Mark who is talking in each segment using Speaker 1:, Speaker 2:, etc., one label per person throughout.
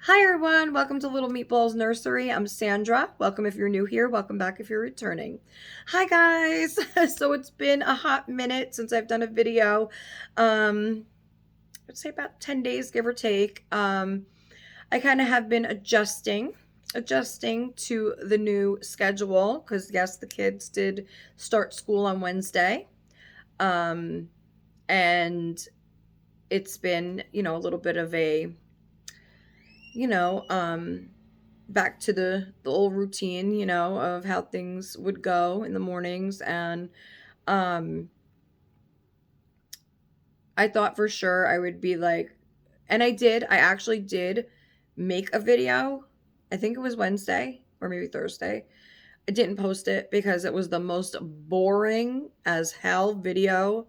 Speaker 1: Hi everyone, welcome to Little Meatballs Nursery. I'm Sandra. Welcome if you're new here. Welcome back if you're returning. Hi guys. So it's been a hot minute since I've done a video. Um, I'd say about 10 days, give or take. I kind of have been adjusting to the new schedule because yes, the kids did start school on Wednesday. Um, and it's been, a little bit of a, you know, um, back to the old routine, of how things would go in the mornings. And um I thought for sure I would be like, and I actually did make a video. I think it was Wednesday or maybe Thursday. I didn't post it because it was the most boring as hell video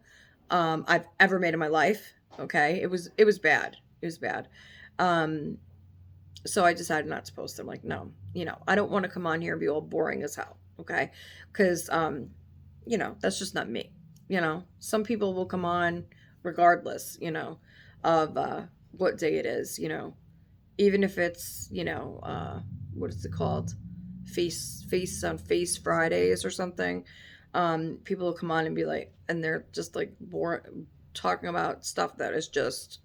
Speaker 1: I've ever made in my life. Okay. It was bad. It was bad. Um so I decided not to post them. Like, no, I don't want to come on here and be all boring as hell. Okay. Because, that's just not me. Some people will come on regardless, of what day it is, even if it's, what is it called? Face on Face Fridays or something. People will come on and be like, and they're just like boring, talking about stuff that is just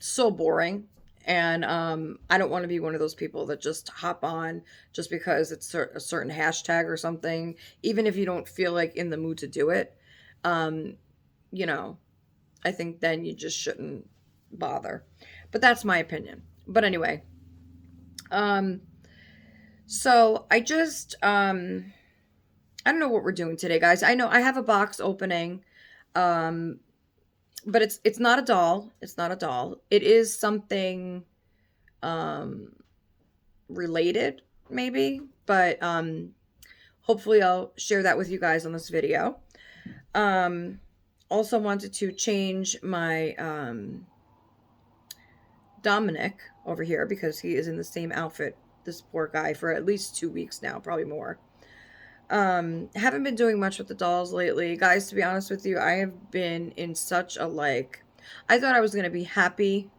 Speaker 1: so boring. And I don't want to be one of those people that just hop on just because it's a certain hashtag or something, even if you don't feel like in the mood to do it. um you know I think then you just shouldn't bother, but that's my opinion. But anyway, um so I don't know what we're doing today, guys. I know I have a box opening, um but it's not a doll. It's not a doll. It is something um related, maybe, but hopefully I'll share that with you guys on this video. um Also wanted to change my Dominic over here because he is in the same outfit, this poor guy, for at least 2 weeks now, probably more. Haven't been doing much with the dolls lately, guys. To be honest with you, I have been in such a, like, I thought I was going to be happy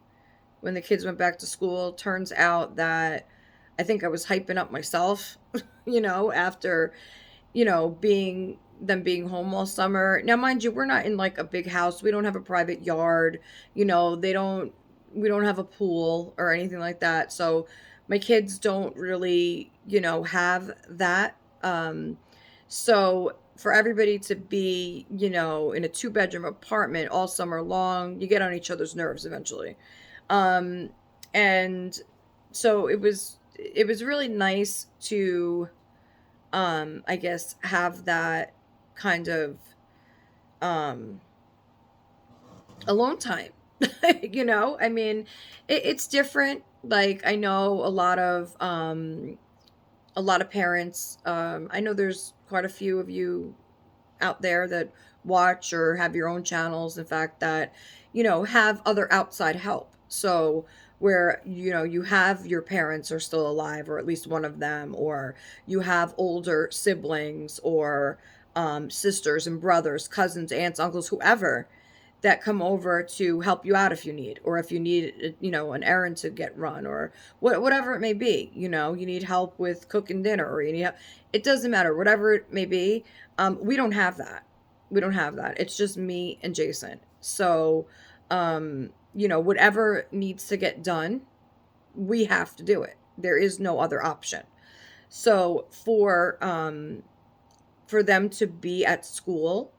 Speaker 1: when the kids went back to school. Turns out that I think I was hyping up myself, after, being home all summer. Now, mind you, we're not in like a big house. We don't have a private yard. They don't, we don't have a pool or anything like that. So my kids don't really, have that. So for everybody to be, in a two-bedroom apartment all summer long, you get on each other's nerves eventually. Um, and so it was really nice to, I guess, have that kind of um alone time. I mean, it's different. Like, I know a lot of parents. I know there's quite a few of you out there that watch or have your own channels, in fact, that have other outside help. So where you have your parents are still alive, or at least one of them, or you have older siblings, or sisters and brothers, cousins, aunts, uncles, whoever, that come over to help you out if you need, or if you need, an errand to get run, or whatever it may be. You need help with cooking dinner, or it doesn't matter, whatever it may be. We don't have that. We don't have that. It's just me and Jason. So, whatever needs to get done, we have to do it. There is no other option. So for them to be at school,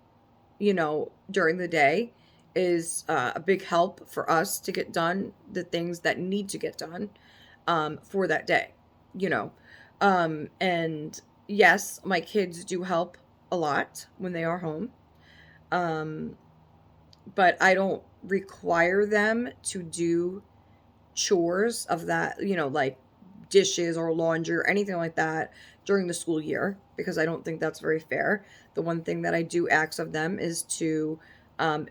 Speaker 1: during the day, is a big help for us to get done the things that need to get done for that day, you know. And yes, my kids do help a lot when they are home, um, but I don't require them to do chores of that, like dishes or laundry or anything like that during the school year, because I don't think that's very fair. The one thing that I do ask of them is to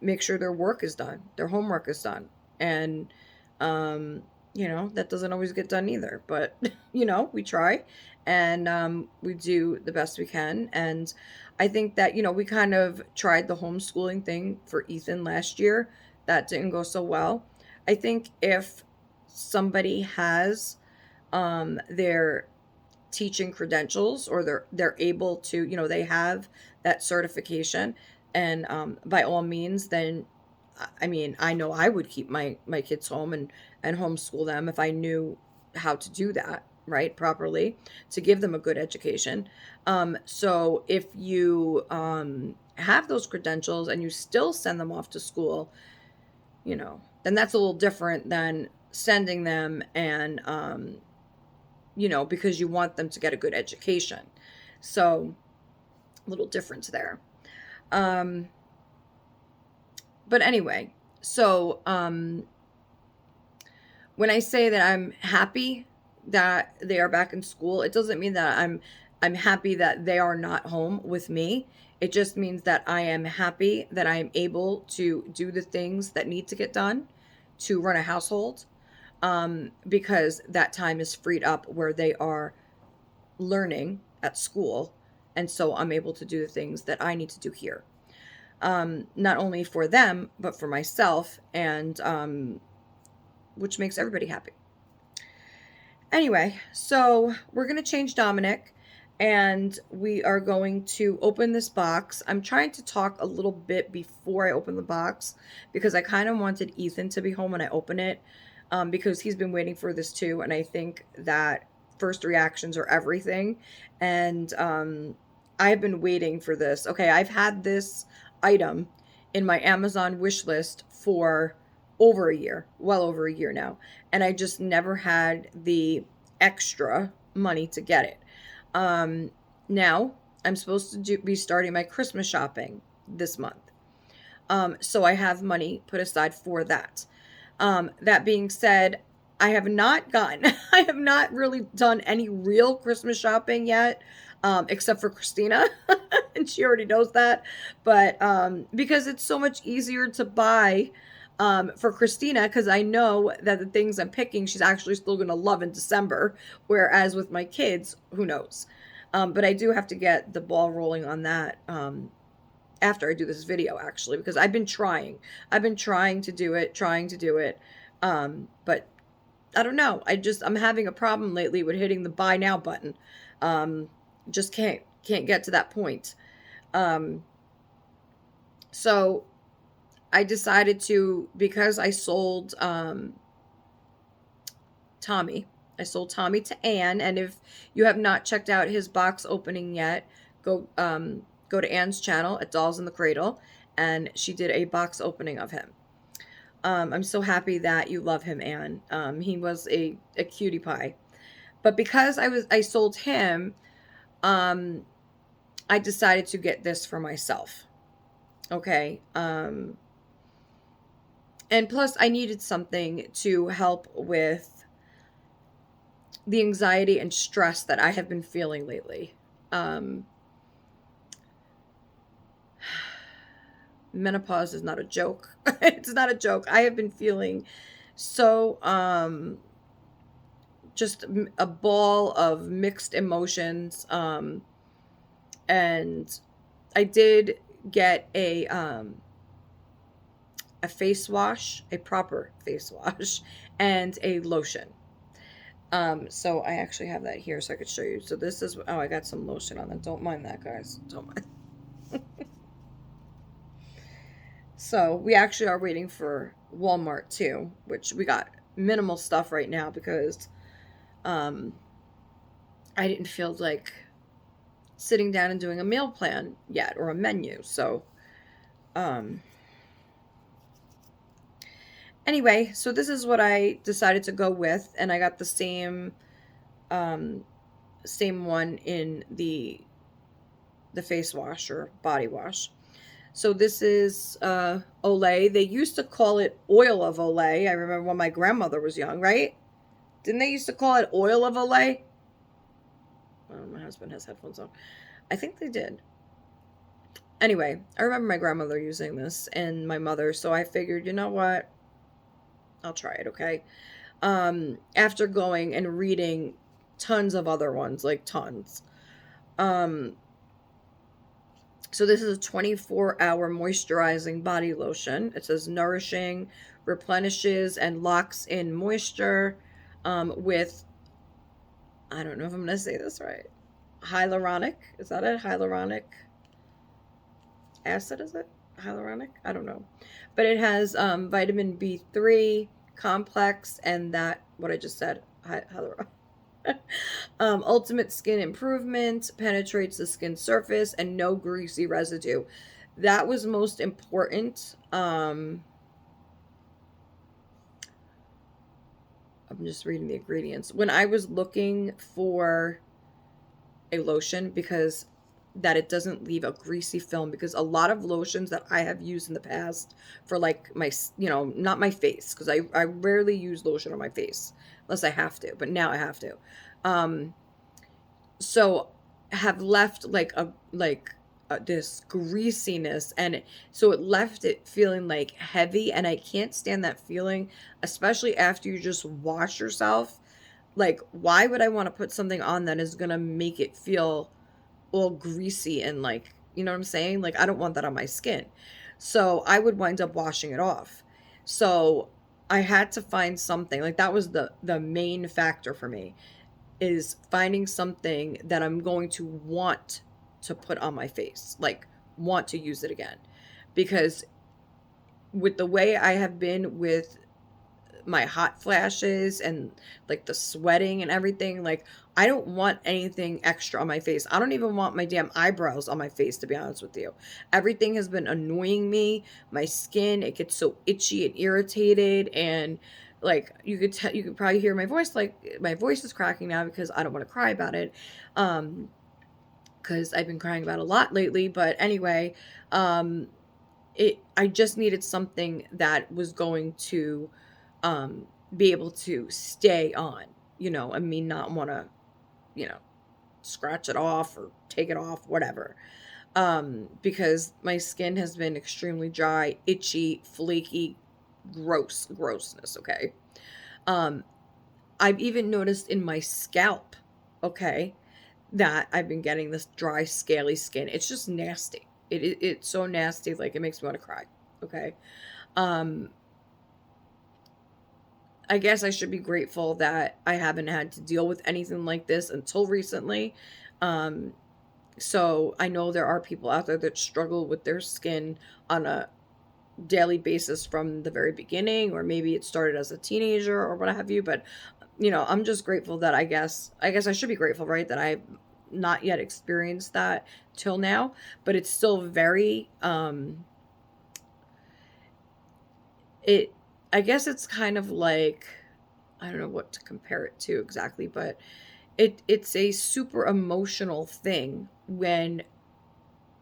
Speaker 1: make sure their work is done, their homework is done. And, um, that doesn't always get done either, but, we try, and we do the best we can. And I think that, we kind of tried the homeschooling thing for Ethan last year. That didn't go so well. I think if somebody has their teaching credentials, or they're able to, they have that certification, and by all means, then I mean, I know I would keep my kids home and homeschool them if I knew how to do that, right, properly, to give them a good education. So if you have those credentials and you still send them off to school, then that's a little different than sending them and because you want them to get a good education. So, a little difference there. But anyway, so when I say that I'm happy that they are back in school, it doesn't mean that I'm happy that they are not home with me. It just means that I am happy that I am able to do the things that need to get done to run a household, because that time is freed up where they are learning at school. And so I'm able to do the things that I need to do here. Not only for them, but for myself, and which makes everybody happy. Anyway, so we're going to change Dominic, and we are going to open this box. I'm trying to talk a little bit before I open the box because I kind of wanted Ethan to be home when I open it, because he's been waiting for this too, and I think that first reactions are everything. And I've been waiting for this. Okay, I've had this item in my Amazon wish list for over a year, well over a year now, and I just never had the extra money to get it. Now I'm supposed to be starting my Christmas shopping this month, so I have money put aside for that. That being said, I have not really done any real Christmas shopping yet, except for Christina, and she already knows that. But because it's so much easier to buy for Christina, because I know that the things I'm picking, she's actually still going to love in December. Whereas with my kids, who knows? But I do have to get the ball rolling on that after I do this video, actually, because I've been trying to do it. But I don't know. I'm having a problem lately with hitting the buy now button. Just can't get to that point. So I decided to, because I sold Tommy. I sold Tommy to Anne, and if you have not checked out his box opening yet, go to Anne's channel at Dolls in the Cradle, and she did a box opening of him. I'm so happy that you love him, Anne. He was a cutie pie. But because I sold him, I decided to get this for myself. Okay. And plus I needed something to help with the anxiety and stress that I have been feeling lately. Menopause is not a joke. It's not a joke. I have been feeling so just a ball of mixed emotions, and I did get a face wash, a proper face wash, and a lotion. So I actually have that here so I could show you. So this is, I got some lotion on it. Don't mind that, guys. Don't mind. So we actually are waiting for Walmart too, which we got minimal stuff right now because I didn't feel like sitting down and doing a meal plan yet, or a menu. So anyway, so this is what I decided to go with, and I got the same one in the face wash or body wash. So this is Olay. They used to call it oil of Olay. I remember when my grandmother was young, right? Didn't they used to call it oil of Olay? Oh, my husband has headphones on. I think they did. Anyway, I remember my grandmother using this and my mother, so I figured, you know what? I'll try it, okay? After going and reading tons of other ones, like tons. So this is a 24-hour moisturizing body lotion. It says nourishing, replenishes, and locks in moisture with, I don't know if I'm going to say this right, hyaluronic. Is that it? Hyaluronic acid, is it? Hyaluronic? I don't know. But it has vitamin B3 complex and that, what I just said, hyaluronic. Ultimate skin improvement, penetrates the skin surface, and no greasy residue. That was most important. I'm just reading the ingredients. When I was looking for a lotion, because that it doesn't leave a greasy film, because a lot of lotions that I have used in the past for like my, not my face, because I rarely use lotion on my face unless I have to, but now I have to. Um, so have left this greasiness, and so it left it feeling like heavy, and I can't stand that feeling, especially after you just wash yourself. Like, why would I want to put something on that is gonna make it feel all greasy and like, you know what I'm saying? Like, I don't want that on my skin. So I would wind up washing it off. So I had to find something. Like, that was the main factor for me, is finding something that I'm going to want to put on my face, like want to use it again. Because with the way I have been with my hot flashes and like the sweating and everything, like I don't want anything extra on my face. I don't even want my damn eyebrows on my face, to be honest with you. Everything has been annoying me. My skin, it gets so itchy and irritated, and like you could probably hear my voice, like my voice is cracking now because I don't want to cry about it. Because I've been crying about a lot lately, but anyway, um I just needed something that was going to be able to stay on, and me not want to, you know, scratch it off or take it off, whatever. Because my skin has been extremely dry, itchy, flaky, grossness, okay? Um, I've even noticed in my scalp, okay, that I've been getting this dry, scaly skin. It's just nasty. It's so nasty, like it makes me want to cry. Okay. Um, I guess I should be grateful that I haven't had to deal with anything like this until recently. Um, so I know there are people out there that struggle with their skin on a daily basis from the very beginning, or maybe it started as a teenager or what have you. But I'm just grateful that I guess I should be grateful, right, that I've not yet experienced that till now. But it's still very it I guess it's kind of like, I don't know what to compare it to exactly, but it's a super emotional thing when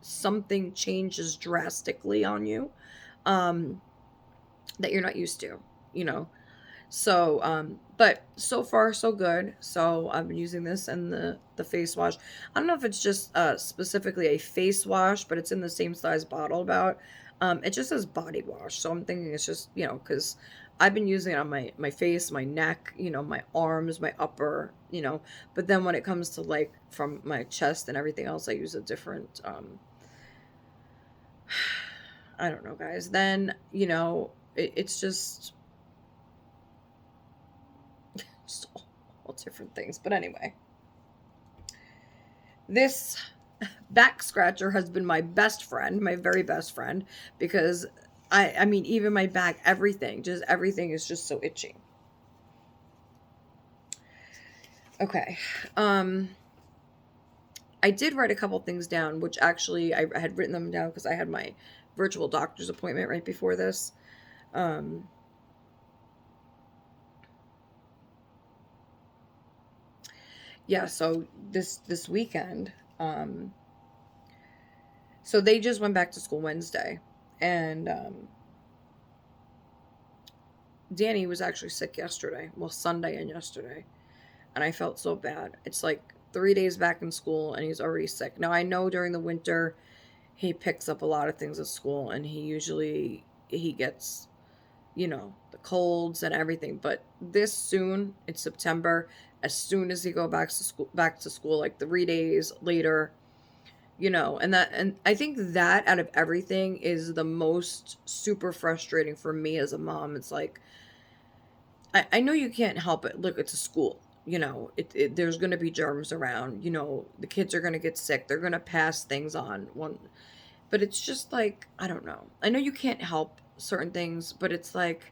Speaker 1: something changes drastically on you, um that you're not used to, you know. So, but so far so good. So I've been using this and the face wash. I don't know if it's just specifically a face wash, but it's in the same size bottle about. It just says body wash. So I'm thinking it's just, because I've been using it on my face, my neck, my arms, my upper, but then when it comes to like from my chest and everything else, I use a different I don't know, guys. Then, it's just all different things. But anyway, this back scratcher has been my best friend, my very best friend, because I mean, even my back, everything is just so itchy. Okay. I did write a couple things down, which actually I had written them down because I had my virtual doctor's appointment right before this. Um, yeah, so this weekend, so they just went back to school Wednesday, and Danny was actually sick yesterday. Well, Sunday and yesterday, and I felt so bad. It's like 3 days back in school, and he's already sick. Now I know during the winter, he picks up a lot of things at school, and he gets, the colds and everything. But this soon, it's September. As soon as he go back to school, like 3 days later, And I think that out of everything is the most super frustrating for me as a mom. It's like, I know you can't help it. Look, it's a school. There's going to be germs around. The kids are going to get sick. They're going to pass things on. But it's just like, I don't know. I know you can't help certain things, but it's like,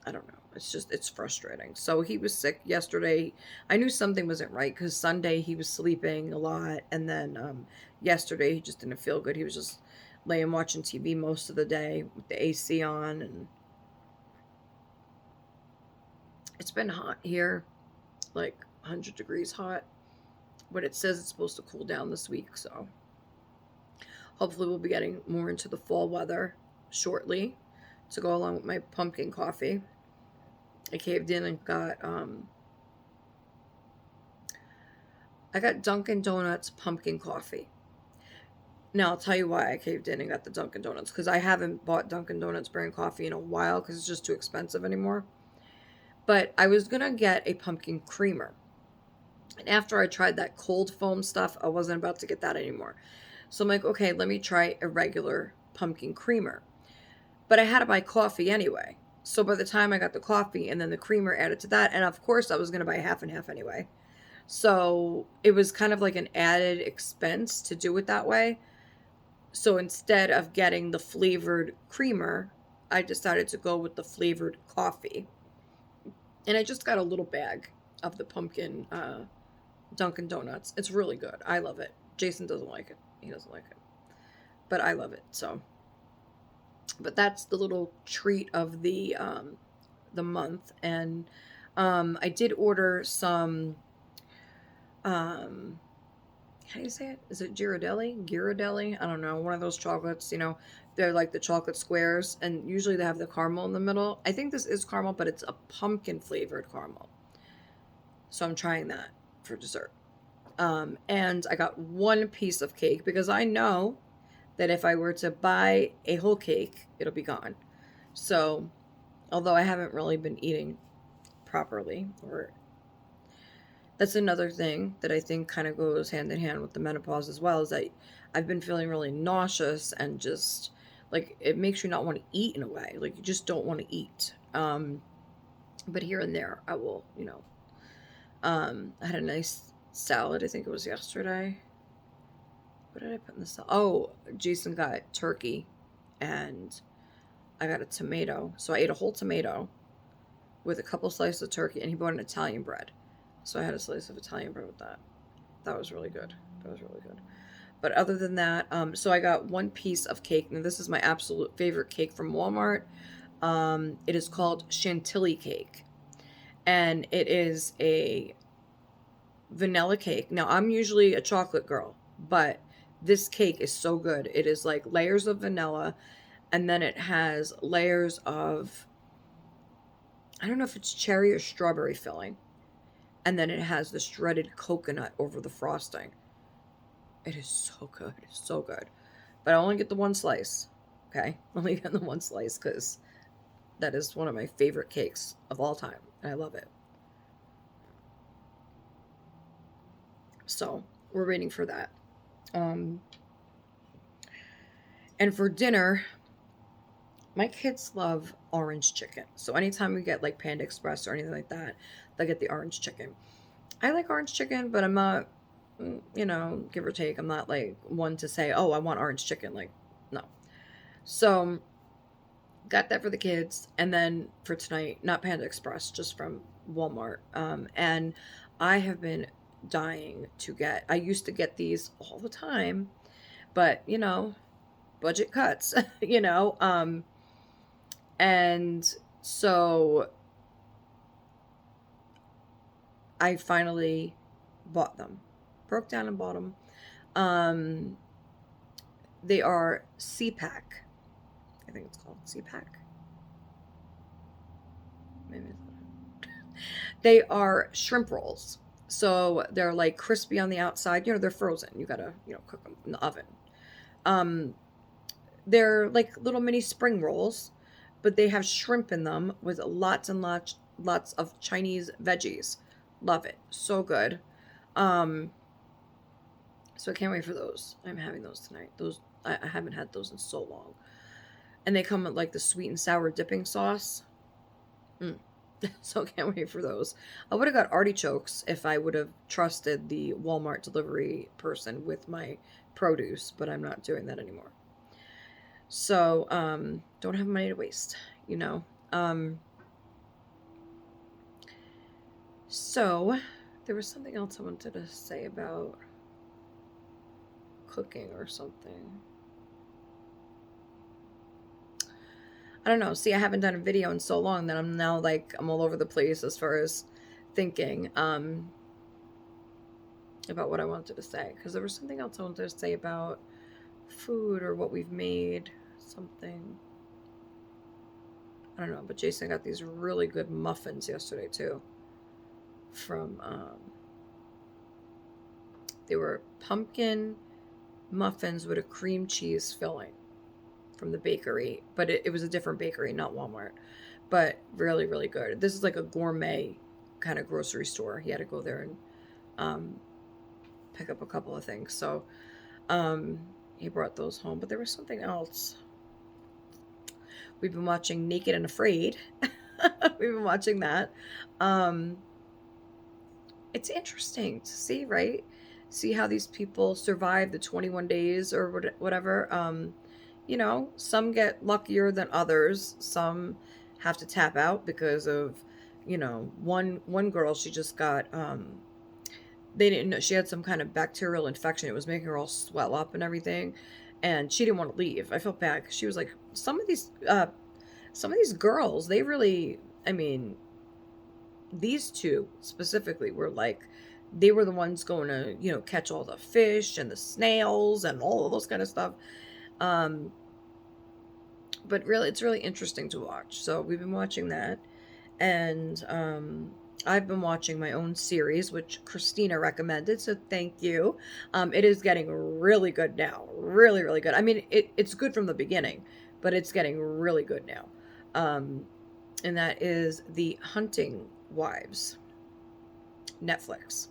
Speaker 1: I don't know. It's frustrating. So he was sick yesterday. I knew something wasn't right because Sunday he was sleeping a lot. And then yesterday he just didn't feel good. He was just laying watching TV most of the day with the AC on. And it's been hot here, like 100 degrees hot. But it says it's supposed to cool down this week. So hopefully we'll be getting more into the fall weather shortly to go along with my pumpkin coffee. I caved in and I got Dunkin' Donuts pumpkin coffee. Now I'll tell you why I caved in and got the Dunkin' Donuts, because I haven't bought Dunkin' Donuts brand coffee in a while because it's just too expensive anymore. But I was gonna get a pumpkin creamer, and after I tried that cold foam stuff, I wasn't about to get that anymore. So I'm like, okay, let me try a regular pumpkin creamer. But I had to buy coffee anyway. So by the time I got the coffee and then the creamer added to that, and of course I was going to buy half and half anyway. So it was kind of like an added expense to do it that way. So instead of getting the flavored creamer, I decided to go with the flavored coffee. And I just got a little bag of the pumpkin Dunkin' Donuts. It's really good. I love it. Jason doesn't like it. He doesn't like it. But I love it. But that's the little treat of the month. And I did order some how do you say it? Is it Ghirardelli? I don't know. One of those chocolates, they're like the chocolate squares, and usually they have the caramel in the middle. I think this is caramel, but it's a pumpkin flavored caramel. So I'm trying that for dessert. And I got one piece of cake because I know that if I were to buy a whole cake, it'll be gone. So, although I haven't really been eating properly, or that's another thing that I think kind of goes hand in hand with the menopause as well, is that I've been feeling really nauseous and just like it makes you not want to eat in a way. Like you just don't want to eat. But here and there, I will, I had a nice salad. I think it was yesterday. What did I put in the salad? Oh, Jason got turkey and I got a tomato. So I ate a whole tomato with a couple slices of turkey, and he bought an Italian bread. So I had a slice of Italian bread with that. That was really good. But other than that, so I got one piece of cake. And this is my absolute favorite cake from Walmart. It is called Chantilly cake. And it is a vanilla cake. Now, I'm usually a chocolate girl, but this cake is so good. It is like layers of vanilla, and then it has layers of, I don't know if it's cherry or strawberry filling. And then it has the shredded coconut over the frosting. It is so good. It's so good. But I only get the one slice. Okay? I only get the one slice because that is one of my favorite cakes of all time. And I love it. So we're waiting for that. And for dinner, my kids love orange chicken. So anytime we get like Panda Express or anything like that, they get the orange chicken. I like orange chicken, but I'm not, give or take. I'm not like one to say, oh, I want orange chicken. Like, no. So got that for the kids. And then for tonight, not Panda Express, just from Walmart. And I have been dying to get, I used to get these all the time, but budget cuts, and so I finally bought them, broke down and bought them. They are CPAC. I think it's called CPAC. Maybe it's not. They are shrimp rolls. So they're like crispy on the outside. They're frozen. You gotta, cook them in the oven. They're like little mini spring rolls, but they have shrimp in them with lots and lots of Chinese veggies. Love it. So good. Um, so I can't wait for those. I'm having those tonight. Those I haven't had those in so long. And they come with like the sweet and sour dipping sauce. Mm. So I can't wait for those. I would have got artichokes if I would have trusted the Walmart delivery person with my produce, but I'm not doing that anymore. So, don't have money to waste, you know. Um, so there was something else I wanted to say about cooking or something. I don't know. See, I haven't done a video in so long that I'm now like I'm all over the place as far as thinking about what I wanted to say because there was something else I wanted to say about food or what we've made, something. I don't know, but Jason got these really good muffins yesterday too. From they were pumpkin muffins with a cream cheese filling from the bakery, but it was a different bakery, not Walmart. But really, really good. This is like a gourmet kind of grocery store. He had to go there and um, pick up a couple of things. So um, he brought those home. But there was something else. We've been watching Naked and Afraid. We've been watching that. Um, it's interesting to see, right? See how these people survive the 21 days or whatever. You know, some get luckier than others. Some have to tap out because of, you know, one girl, she just got they didn't know she had some kind of bacterial infection. It was making her all swell up and everything, and she didn't want to leave. I felt bad because she was like, some of these girls, they really, I mean, these two specifically were like, they were the ones going to, you know, catch all the fish and the snails and all of those kind of stuff. Um, but really, it's really interesting to watch. So we've been watching that, and I've been watching my own series, which Christina recommended. So thank you. It is getting really good now. Really, really good. I mean, it's good from the beginning, but it's getting really good now. Um, and that is The Hunting Wives, Netflix.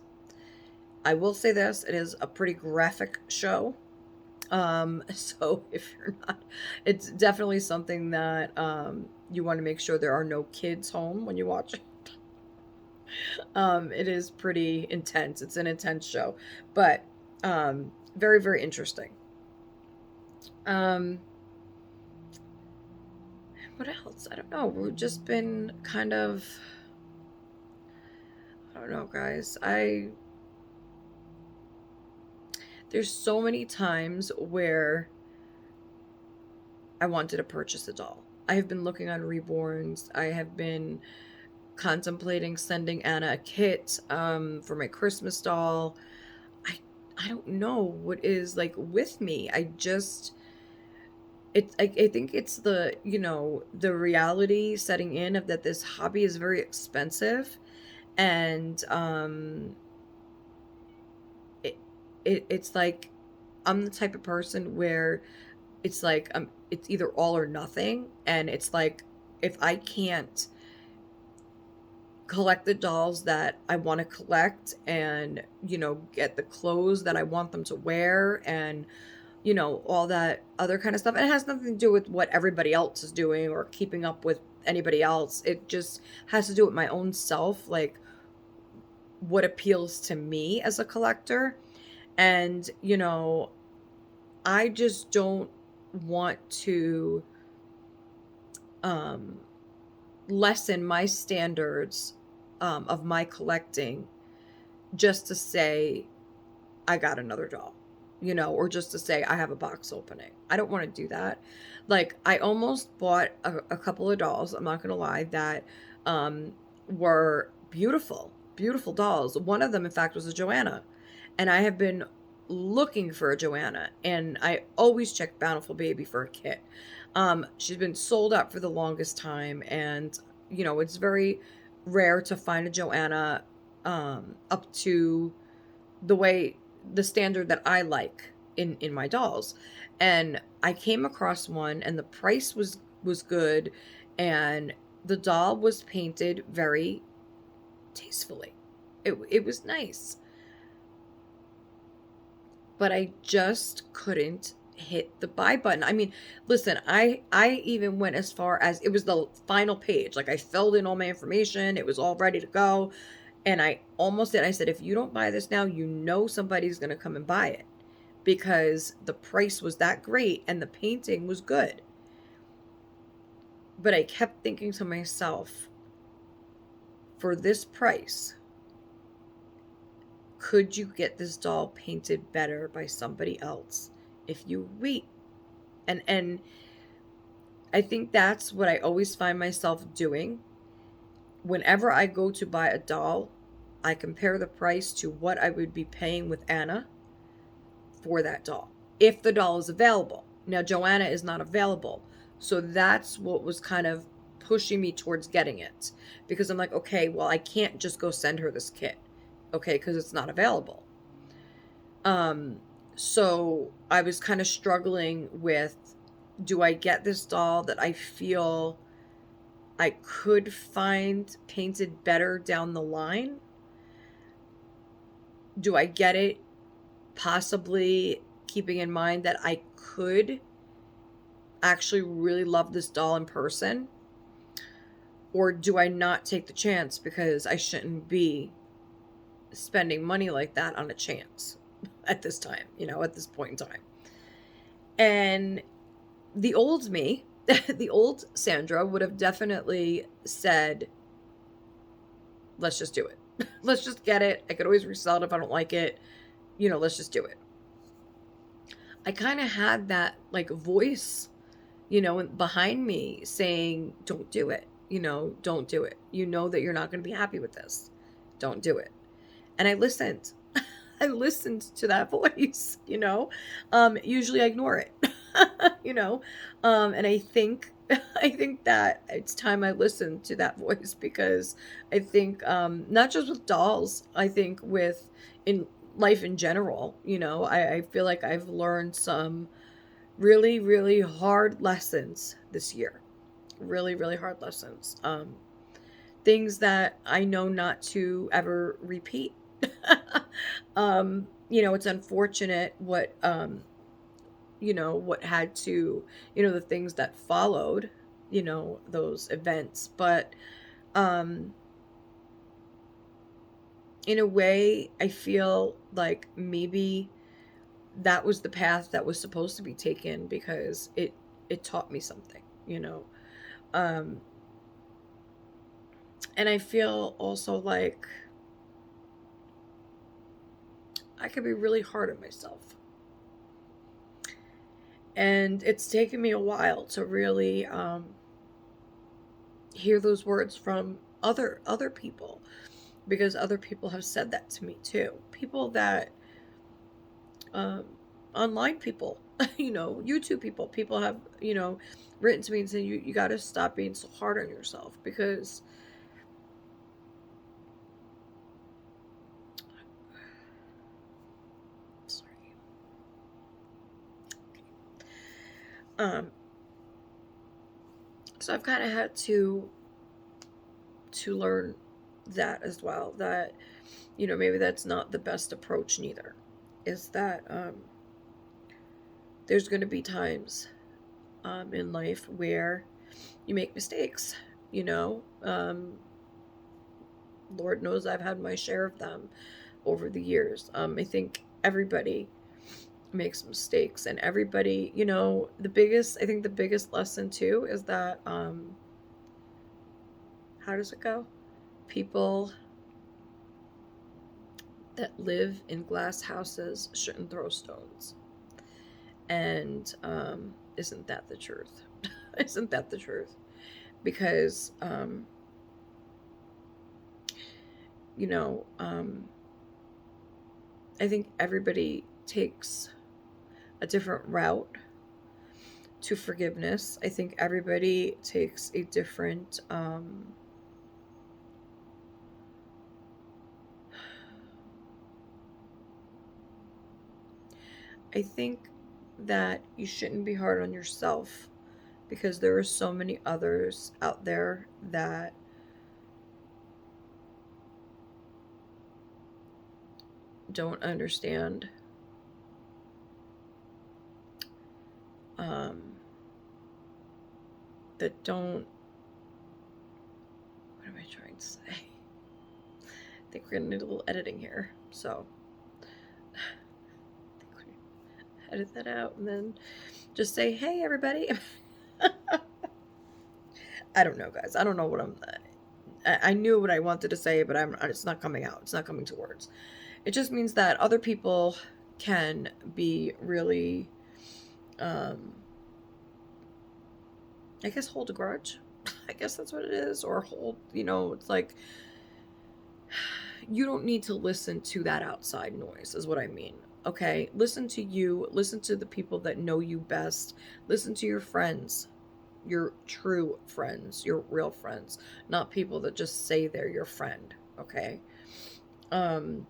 Speaker 1: I will say this: it is a pretty graphic show. So if you're not, it's definitely something that you want to make sure there are no kids home when you watch it. It is pretty intense. It's an intense show, but very, very interesting. Um, what else? I don't know. We've just been kind of, I don't know, guys. There's so many times where I wanted to purchase a doll. I have been looking on Reborns. I have been contemplating sending Anna a kit for my Christmas doll. I I don't know what is like with me. I think it's the, you know, the reality setting in of that this hobby is very expensive, and it, it's like I'm the type of person where it's like it's either all or nothing, and it's like if I can't collect the dolls that I want to collect and, you know, get the clothes that I want them to wear and, you know, all that other kind of stuff. And it has nothing to do with what everybody else is doing or keeping up with anybody else. It just has to do with my own self, like what appeals to me as a collector. And, you know, I just don't want to um, lessen my standards of my collecting just to say I got another doll, you know, or just to say I have a box opening. I don't want to do that. Like, I almost bought a couple of dolls, I'm not going to lie, that um, were beautiful, beautiful dolls. One of them, in fact, was a Joanna. And I have been looking for a Joanna, and I always check Bountiful Baby for a kit. She's been sold out for the longest time, and, you know, it's very rare to find a Joanna up to the way the standard that I like in my dolls. And I came across one, and the price was good, and the doll was painted very tastefully. It was nice. but I just couldn't hit the buy button. I mean, listen, I even went as far as it was the final page. Like I filled in all my information, it was all ready to go, and I almost did. I said, if you don't buy this now, you know somebody's going to come and buy it because the price was that great and the painting was good. But I kept thinking to myself, for this price, could you get this doll painted better by somebody else if you wait? And I think that's what I always find myself doing. Whenever I go to buy a doll, I compare the price to what I would be paying with Anna for that doll, if the doll is available. Now, Joanna is not available. So that's what was kind of pushing me towards getting it. Because I'm like, okay, well, I can't just go send her this kit. Okay, because it's not available. So I was kind of struggling with, do I get this doll that I feel I could find painted better down the line? Do I get it possibly keeping in mind that I could actually really love this doll in person? Or do I not take the chance because I shouldn't be spending money like that on a chance at this time, at this point in time? And the old me, the old Sandra would have definitely said, let's just do it. Let's just get it. I could always resell it if I don't like it. Let's just do it. I kind of had that like voice, behind me saying, don't do it. Don't do it. You know that you're not going to be happy with this. Don't do it. And I listened. I listened to that voice, usually I ignore it, and I think that it's time I listen to that voice, because I think, not just with dolls, I think with in life in general, I feel like I've learned some really, really hard lessons this year. Really, really hard lessons. Things that I know not to ever repeat. It's unfortunate what what had to, the things that followed, those events. But in a way, I feel like maybe that was the path that was supposed to be taken, because it taught me something, um and I feel also like I could be really hard on myself, and it's taken me a while to really hear those words from other people, because other people have said that to me too. People that um, online people, YouTube people have written to me and saying, you got to stop being so hard on yourself, because sorry. Um, so I've kind of had to learn that as well, that maybe that's not the best approach neither, is that there's going to be times in life where you make mistakes, Lord knows I've had my share of them over the years. I think everybody makes mistakes, and everybody, the biggest lesson too is that how does it go? People that live in glass houses shouldn't throw stones. And isn't that the truth? Isn't that the truth? Because I think everybody takes a different route to forgiveness. I think everybody takes a different I think that you shouldn't be hard on yourself, because there are so many others out there that don't understand um, that don't, what am I trying to say? I think we're gonna need a little editing here. So I think we edit that out and then just say, hey, everybody. I don't know, guys. I don't know what I knew what I wanted to say, but it's not coming out. It's not coming to words. It just means that other people can be really, um, I guess, hold a grudge. I guess that's what it is. Or hold, it's like, you don't need to listen to that outside noise, is what I mean. Okay? Listen to you. Listen to the people that know you best. Listen to your friends. Your true friends. Your real friends. Not people that just say they're your friend. Okay? Um,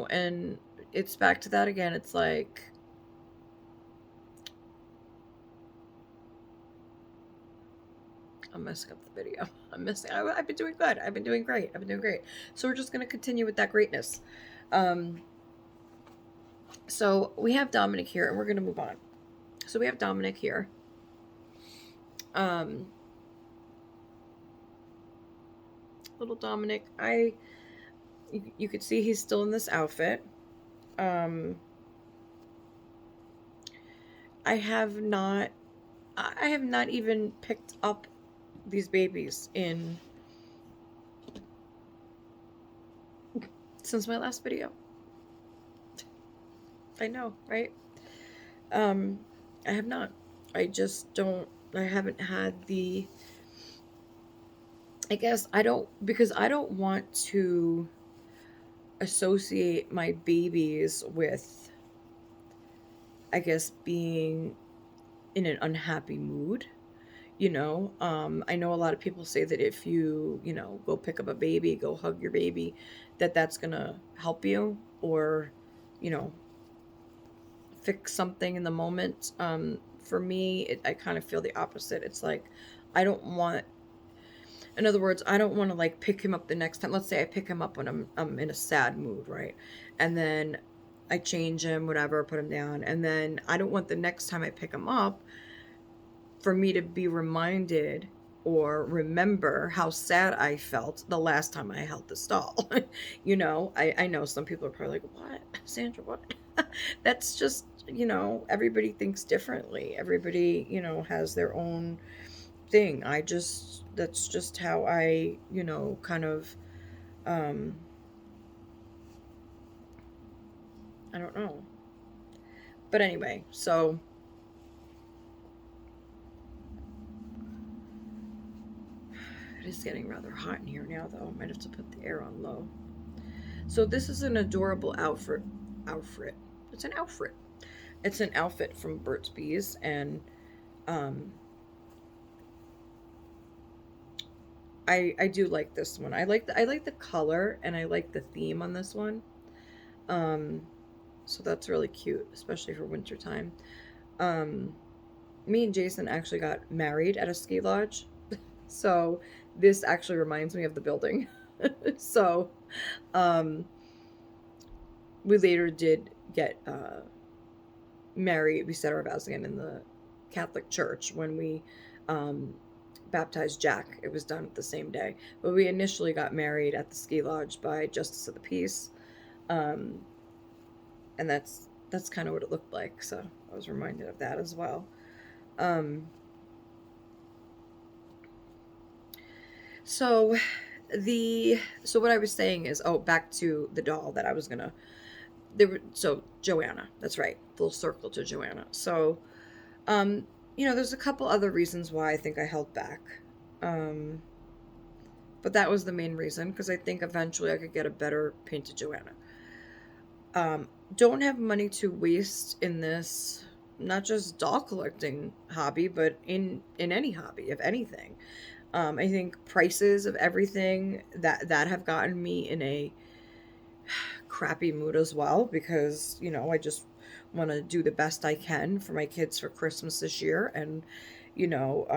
Speaker 1: and it's back to that again. It's like, I'm messing up the video. I've been doing good. I've been doing great. I've been doing great. So we're just going to continue with that greatness. So we have Dominic here, and we're going to move on. So we have Dominic here. Little Dominic, you could see he's still in this outfit. I have not even picked up these babies since my last video. I know, right? I have not. I haven't had I guess because I don't want to associate my babies with, I guess, being in an unhappy mood. I know a lot of people say that if you, go pick up a baby, go hug your baby, that's gonna help you, or, you know, fix something in the moment. For me, I kind of feel the opposite. It's like, I don't want, in other words, I don't want to like pick him up the next time. Let's say I pick him up when I'm in a sad mood, right? And then I change him, whatever, put him down, and then I don't want the next time I pick him up for me to be reminded or remember how sad I felt the last time I held the doll. I know some people are probably like, what, Sandra, what? That's just, everybody thinks differently. Everybody, has their own thing. That's just how I, kind of, um, I don't know. But anyway, so it is getting rather hot in here now, though. I might have to put the air on low. So this is an adorable outfit. It's an outfit. It's an outfit from Burt's Bees, and um, I do like this one. I like the color, and I like the theme on this one. Um, so that's really cute, especially for wintertime. Um, Me and Jason actually got married at a ski lodge, so this actually reminds me of the building. So, um, we later did get married. We said our vows again in the Catholic Church when we um, baptized Jack. It was done the same day. But we initially got married at the ski lodge by Justice of the Peace. Um, and that's kind of what it looked like. So I was reminded of that as well. Um, so so what I was saying is, back to the doll that I was gonna, so Joanna, that's right, full circle to Joanna. So there's a couple other reasons why I think I held back. Um, but that was the main reason, because I think eventually I could get a better painted Joanna. Don't have money to waste in this, not just doll collecting hobby, but in any hobby of anything. I think prices of everything that have gotten me in a crappy mood as well, because I just want to do the best I can for my kids for Christmas this year, and you know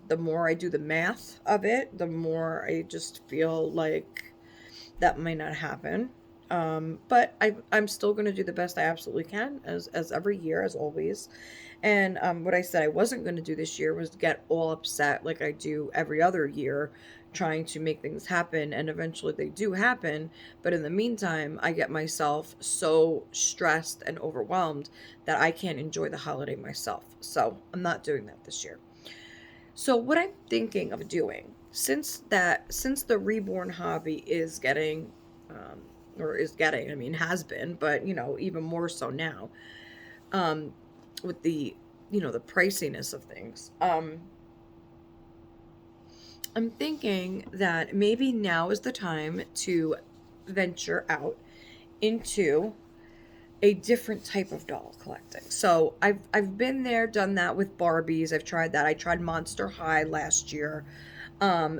Speaker 1: the more I do the math of it, the more I just feel like that might not happen. But I'm still going to do the best I absolutely can, as every year, as always. And what I said I wasn't going to do this year was get all upset like I do every other year, trying to make things happen. And eventually they do happen. But in the meantime, I get myself so stressed and overwhelmed that I can't enjoy the holiday myself. So I'm not doing that this year. So what I'm thinking of doing, since the reborn hobby is getting, I mean, has been, but even more so now, um, with the, the priciness of things. I'm thinking that maybe now is the time to venture out into a different type of doll collecting. So I've been there, done that with Barbies. I've tried that. I tried Monster High last year.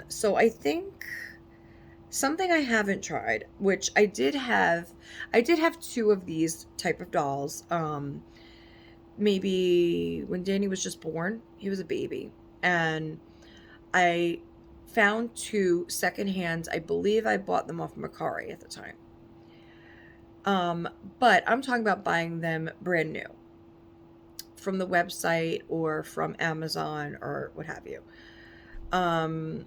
Speaker 1: So I think something I haven't tried, which I did have two of these type of dolls. Maybe when Danny was just born, he was a baby, and I found two secondhands. I believe I bought them off Mercari at the time. Um, but I'm talking about buying them brand new from the website or from Amazon or what have you. Um,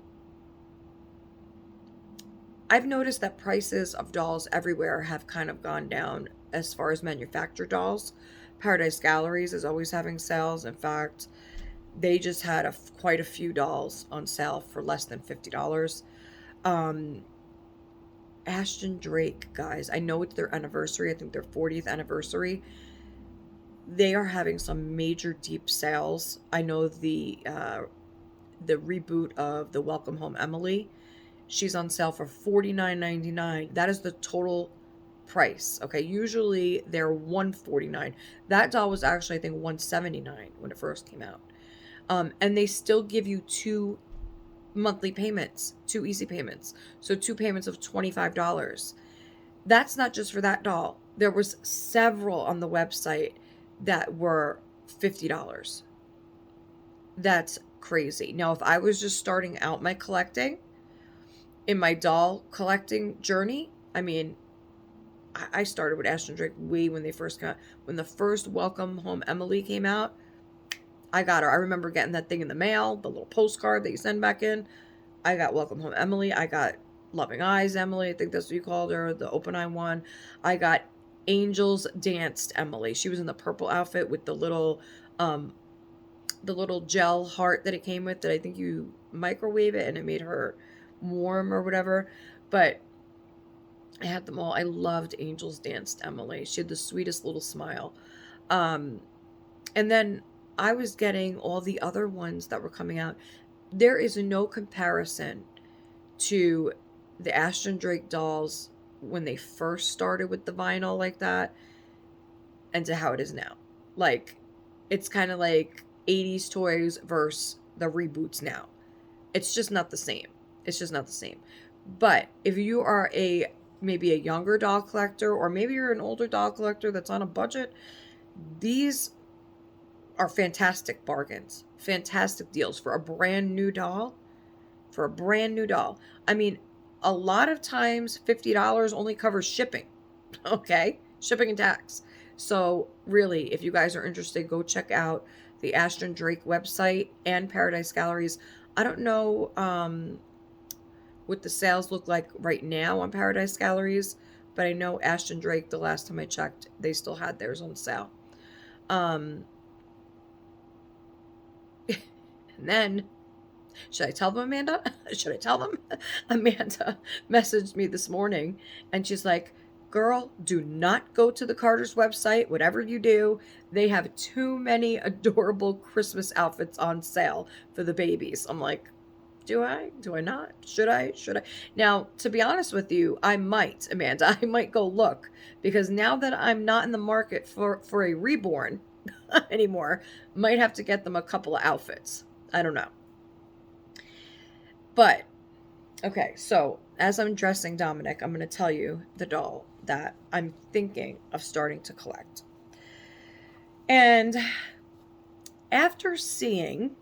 Speaker 1: I've noticed that prices of dolls everywhere have kind of gone down as far as manufactured dolls. Paradise Galleries is always having sales. In fact, they just had quite a few dolls on sale for less than $50. Um, Ashton Drake, guys, I know it's their anniversary. I think their 40th anniversary. They are having some major deep sales. I know the reboot of the Welcome Home Emily. She's on sale for $49.99. That is the total price. Okay, usually they're $149. That doll was actually I think $179 when it first came out. And they still give you two monthly payments, two easy payments. So two payments of $25. That's not just for that doll. There was several on the website that were $50. That's crazy. Now, if I was just starting out my collecting, in my doll collecting journey, I mean, I started with Ashton Drake way when they first got, when the first Welcome Home Emily came out. I got her. I remember getting that thing in the mail, the little postcard that you send back in. I got Welcome Home Emily. I got Loving Eyes Emily. I think that's what you called her, the open eye one. I got Angels Danced Emily. She was in the purple outfit with um, the little gel heart that it came with. That I think you microwave it and it made her warm or whatever. But I had them all. I loved Angels Danced Emily. She had the sweetest little smile. Um, and then I was getting all the other ones that were coming out. There is no comparison to the Ashton Drake dolls when they first started with the vinyl like that and to how it is now. Like, it's kind of like 80s toys versus the reboots now. It's just not the same. It's just not the same. But if you are maybe a younger doll collector, or maybe you're an older doll collector that's on a budget, these are fantastic bargains, fantastic deals for a brand new doll. For a brand new doll. I mean, a lot of times $50 only covers shipping. Okay? Shipping and tax. So really, if you guys are interested, go check out the Ashton Drake website and Paradise Galleries. I don't know what the sales look like right now on Paradise Galleries, but I know Ashton Drake, the last time I checked, they still had theirs on sale. Um, and then, should I tell them, Amanda? Should I tell them? Amanda messaged me this morning and she's like, girl, do not go to the Carter's website. Whatever you do, they have too many adorable Christmas outfits on sale for the babies. I'm like, do I? Do I not? Should I? Should I? Now, to be honest with you, I might, Amanda. I might go look, because now that I'm not in the market for a reborn anymore, might have to get them a couple of outfits. I don't know. But, okay, so as I'm dressing Dominic, I'm going to tell you the doll that I'm thinking of starting to collect. And after seeing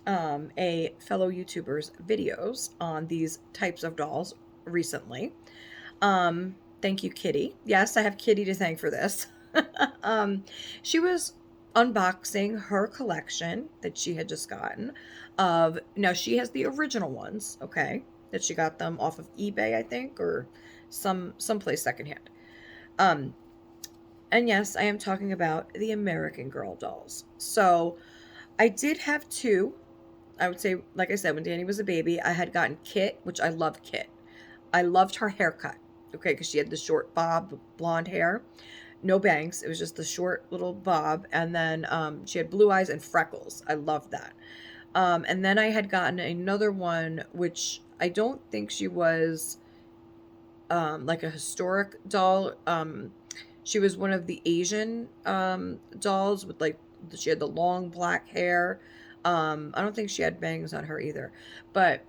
Speaker 1: a fellow YouTuber's videos on these types of dolls, recently. Thank you, Kitty. Yes, I have Kitty to thank for this. um, she was unboxing her collection that she had just gotten of, now she has the original ones, okay, that she got them off of eBay, I think, or someplace secondhand. Um, and yes, I am talking about the American Girl dolls. So I did have two. I would say, like I said, when Danny was a baby, I had gotten Kit, which I loved Kit. I loved her haircut, okay, because she had the short bob blonde hair, no bangs. It was just the short little bob, and then she had blue eyes and freckles. I loved that. And then I had gotten another one, which I don't think she was like a historic doll. She was one of the Asian dolls with like she had the long black hair. I don't think she had bangs on her either, but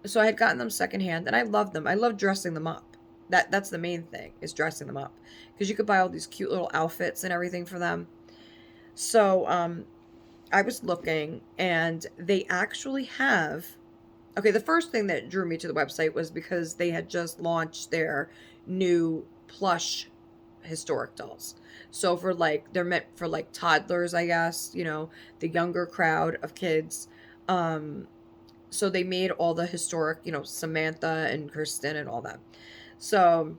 Speaker 1: so I had gotten them secondhand, and I loved them. I love dressing them up. That's the main thing, is dressing them up, because you could buy all these cute little outfits and everything for them. So I was looking, and they actually have. Okay, the first thing that drew me to the website was because they had just launched their new plush historic dolls. So for like, they're meant for like toddlers, I guess, the younger crowd of kids. So they made all the historic, Samantha and Kristen and all that. So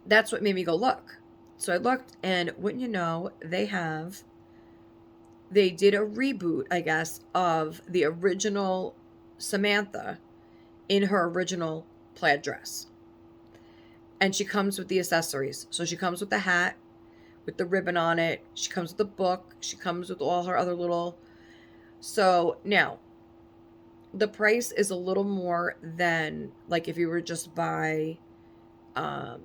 Speaker 1: that's what made me go look. So I looked, and wouldn't you know, they did a reboot, I guess, of the original Samantha in her original plaid dress. And she comes with the accessories. So she comes with the hat with the ribbon on it. She comes with the book. She comes with all her other little. So now, the price is a little more than like if you were just buy, um,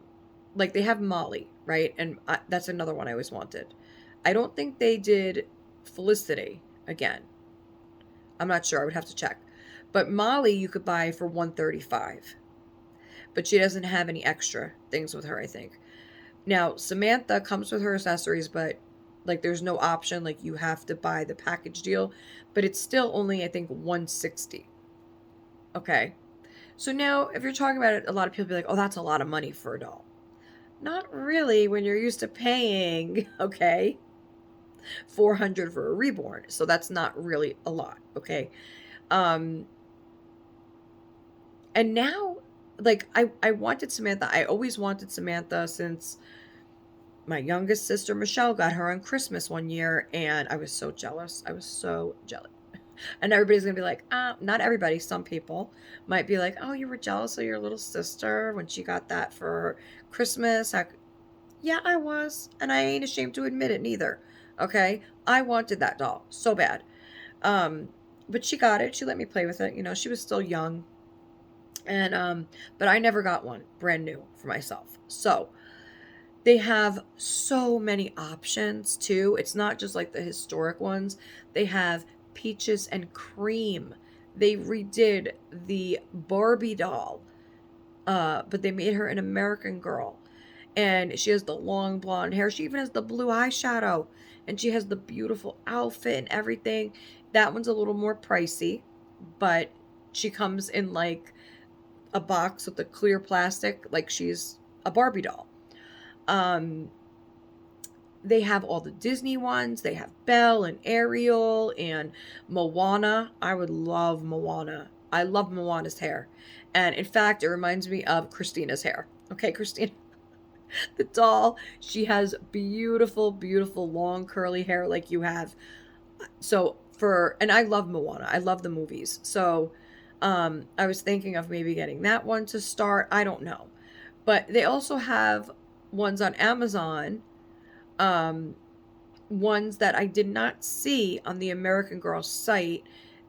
Speaker 1: like they have Molly, right? And that's another one I always wanted. I don't think they did Felicity again. I'm not sure. I would have to check. But Molly you could buy for 135. But she doesn't have any extra things with her, I think. Now, Samantha comes with her accessories, but like there's no option, like you have to buy the package deal, but it's still only I think 160. Okay. So now if you're talking about it, a lot of people be like, "Oh, that's a lot of money for a doll." Not really when you're used to paying, okay, 400 for a reborn. So that's not really a lot, okay? Um and now like I wanted Samantha. I always wanted Samantha since my youngest sister Michelle got her on Christmas one year, and I was so jealous. I was so jealous. And everybody's gonna be like, not everybody, some people might be like, oh, you were jealous of your little sister when she got that for Christmas. Yeah, I was, and I ain't ashamed to admit it neither. Okay, I wanted that doll so bad. Um, but she got it. She let me play with it. She was still young, and but I never got one brand new for myself. So they have so many options too. It's not just like the historic ones. They have peaches and cream. They redid the Barbie doll, but they made her an American Girl. And she has the long blonde hair. She even has the blue eyeshadow. And she has the beautiful outfit and everything. That one's a little more pricey, but she comes in like a box with the clear plastic, like she's a Barbie doll. Um, they have all the Disney ones. They have Belle and Ariel and Moana. I would love Moana. I love Moana's hair. And in fact, it reminds me of Christina's hair. Okay, Christina, the doll, she has beautiful, beautiful long curly hair like you have. And I love Moana. I love the movies. So I was thinking of maybe getting that one to start. I don't know. But they also have ones on Amazon, um, ones that I did not see on the American Girl site.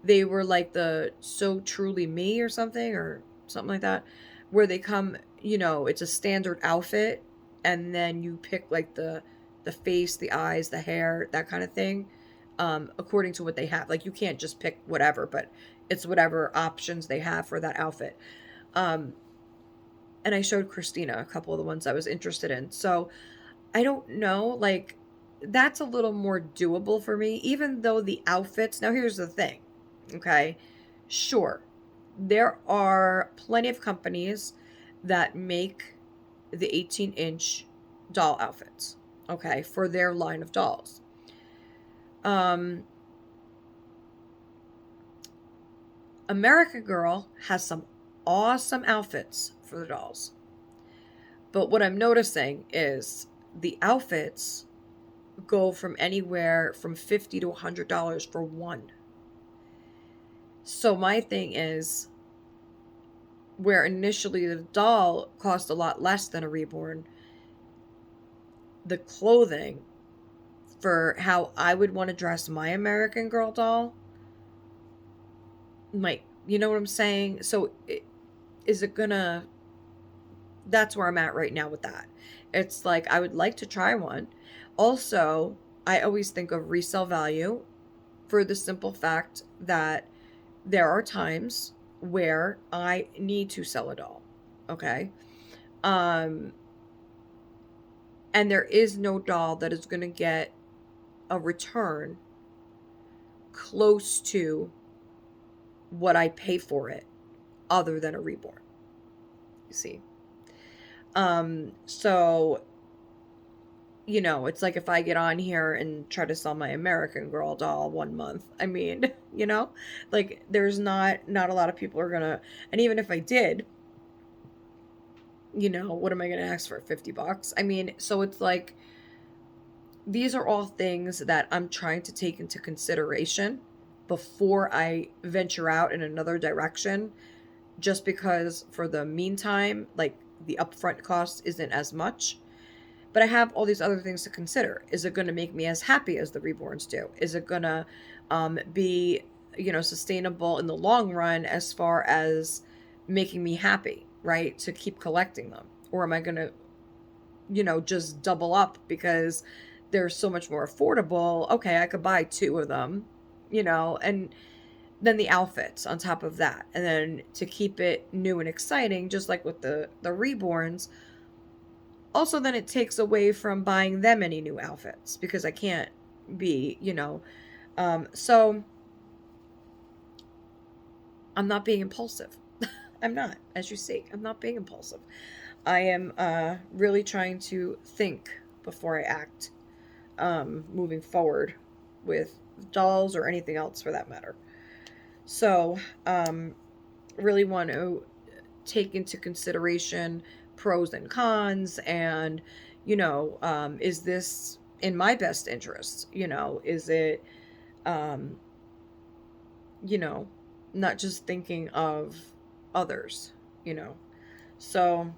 Speaker 1: They were like the So Truly Me or something like that, where they come, it's a standard outfit, and then you pick like the face, the eyes, the hair, that kind of thing, according to what they have. Like you can't just pick whatever, but it's whatever options they have for that outfit. Um, and I showed Christina a couple of the ones I was interested in. So I don't know, like that's a little more doable for me, even though the outfits. Now, here's the thing, okay? Sure, there are plenty of companies that make the 18-inch doll outfits, okay, for their line of dolls. Um, American Girl has some awesome outfits for the dolls. But what I'm noticing is the outfits go from anywhere from $50 to $100 for one. So my thing is, where initially the doll cost a lot less than a reborn, the clothing for how I would want to dress my American Girl doll might, you know what I'm saying? So is it gonna, that's where I'm at right now with that. It's like I would like to try one. Also, I always think of resale value for the simple fact that there are times where I need to sell a doll. Okay? Um and there is no doll that is going to get a return close to what I pay for it other than a reborn. You see? So it's like if I get on here and try to sell my American Girl doll one month, I mean, like there's not a lot of people are gonna, and even if I did, what am I gonna ask for? $50? I mean, so it's like these are all things that I'm trying to take into consideration before I venture out in another direction, just because for the meantime, like the upfront cost isn't as much. But I have all these other things to consider. Is it going to make me as happy as the reborns do? Is it going to be, sustainable in the long run as far as making me happy, right? To keep collecting them? Or am I going to, just double up because they're so much more affordable? Okay, I could buy two of them, and then the outfits on top of that. And then to keep it new and exciting, just like with the reborns, also then it takes away from buying them any new outfits because I can't be, so I'm not being impulsive. I'm not, as you see, I'm not being impulsive. I am really trying to think before I act, moving forward with dolls or anything else for that matter. So, really want to take into consideration pros and cons, and is this in my best interest? Is it um you know not just thinking of others, you know so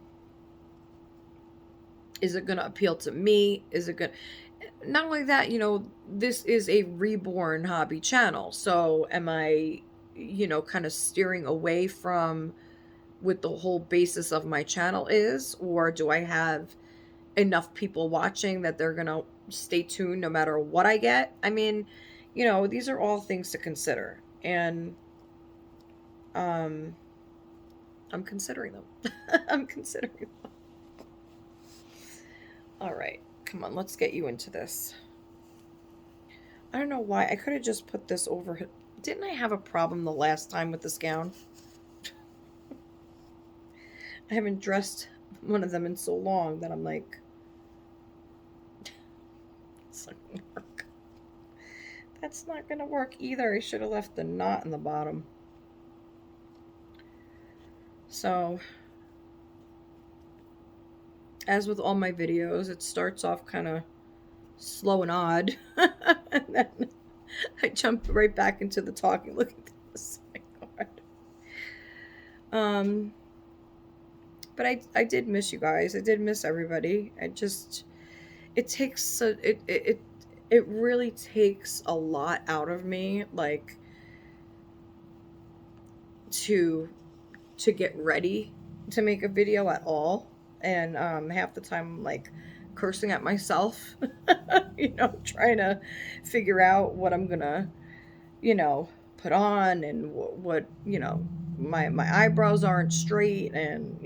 Speaker 1: is it going to appeal to me? Is it going Not only that, this is a reborn hobby channel, so am I kind of steering away from what the whole basis of my channel is, or do I have enough people watching that they're gonna stay tuned no matter what I get? I mean, these are all things to consider, and um I'm considering them. I'm considering them. All right, come on, let's get you into this. I don't know why I could have just put this over. Didn't I have a problem the last time with this gown? I haven't dressed one of them in so long that I'm like, it's not gonna work. That's not gonna work either. I should have left the knot in the bottom. So, as with all my videos, it starts off kind of slow and odd, and then I jump right back into the talking. Look at this. Oh my God. But I did miss you guys. I did miss everybody. It takes it really takes a lot out of me, like to get ready to make a video at all. And half the time I'm like cursing at myself, trying to figure out what I'm gonna, put on, and what my eyebrows aren't straight, and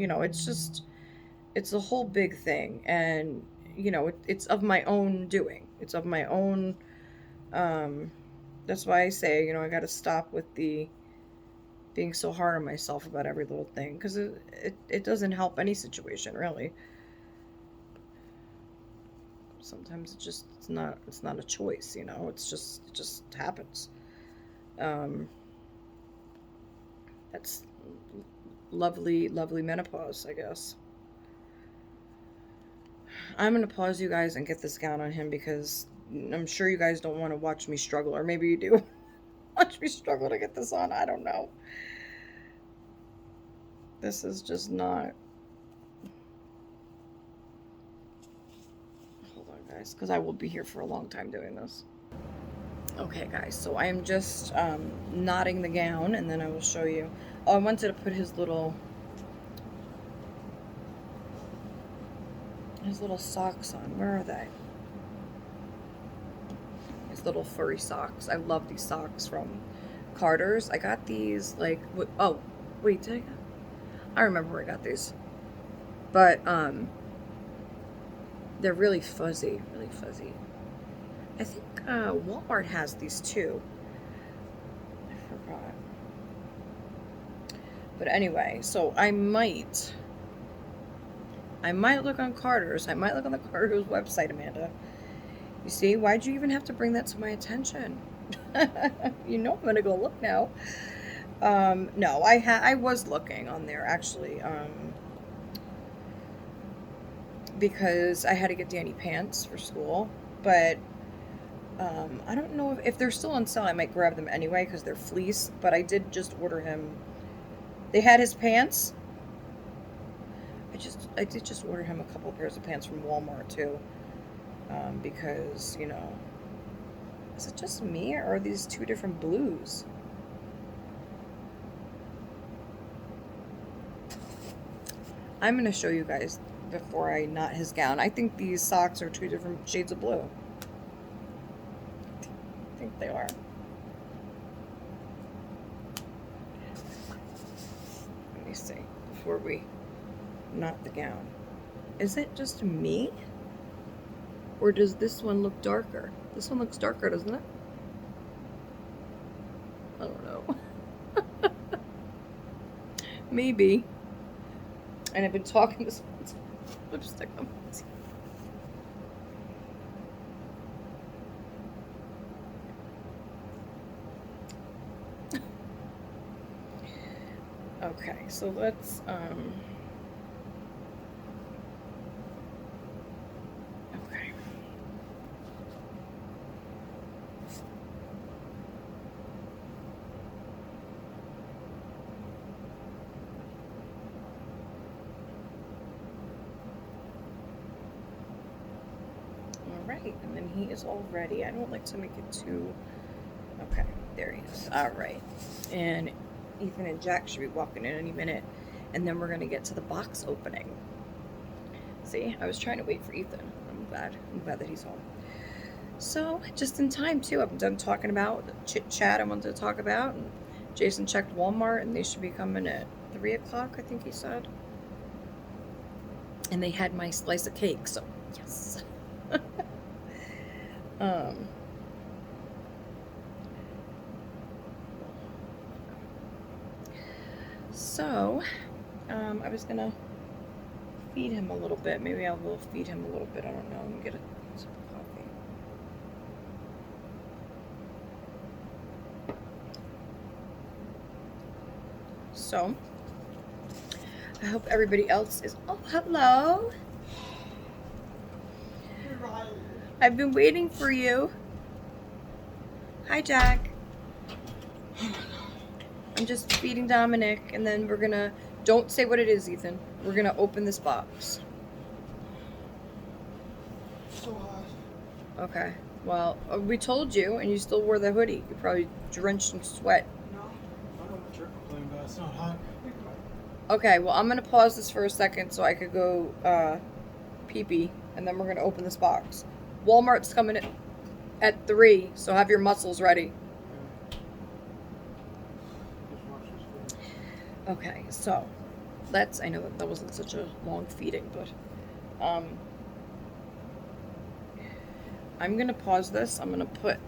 Speaker 1: it's a whole big thing, and it's of my own doing. It's of my own. That's why I say I got to stop with the being so hard on myself about every little thing, because it doesn't help any situation, really. Sometimes it's not a choice, you know. It just happens. Um, that's lovely, lovely menopause, I guess. I'm gonna pause you guys and get this gown on him because I'm sure you guys don't want to watch me struggle, or maybe you do watch me struggle to get this on. I don't know. This is just not. Hold on, guys, because I will be here for a long time doing this. Okay, guys, so I am just knotting the gown, and then I will show you. Oh, I wanted to put his little socks on. Where are they? His little furry socks. I love these socks from Carter's. I got these like oh, wait, did I remember where I got these. But they're really fuzzy, really fuzzy. I think Walmart has these too. I forgot. But anyway, so I might look on Carter's. I might look on the Carter's website, Amanda. You see, why'd you even have to bring that to my attention? You know I'm gonna go look now. No, I was looking on there actually, because I had to get Danny pants for school, but I don't know if they're still on sale. I might grab them anyway because they're fleece. But I did just order him. They had his pants. I did just order him a couple pairs of pants from Walmart too, because you know, is it just me or are these two different blues? I'm gonna show you guys before I knot his gown. I think these socks are two different shades of blue. I think they are. Let me see before we knot the gown. Is it just me? Or does this one look darker? This one looks darker, doesn't it? I don't know. Maybe. And I've been talking to lipstick on my teeth. Okay, so let's okay. Alright, and then he is all ready. I don't like to make it too... Okay, there he is. Alright. And Ethan and Jack should be walking in any minute. And then we're going to get to the box opening. See, I was trying to wait for Ethan. I'm glad that he's home. So, just in time too. I'm done talking about the chit-chat I wanted to talk about. And Jason checked Walmart and they should be coming at 3 o'clock, I think he said. And they had my slice of cake, so yes. So, I was gonna feed him a little bit. Maybe I will feed him a little bit. I don't know. Let me get a sip of coffee. So, I hope everybody else is... Oh, hello. I've been waiting for you. Hi, Jack. I'm just feeding Dominic, and then we're gonna... Don't say what it is, Ethan. We're gonna open this box.
Speaker 2: So hot.
Speaker 1: Okay. Well, we told you, and you still wore the hoodie. You're probably drenched in sweat.
Speaker 2: No, I don't know what you're complaining about. It's not hot.
Speaker 1: Okay, well, I'm gonna pause this for a second so I could go pee-pee, and then we're gonna open this box. Walmart's coming at 3, so have your muscles ready. Okay, so I know that wasn't such a long feeding, but I'm gonna pause this. I'm gonna put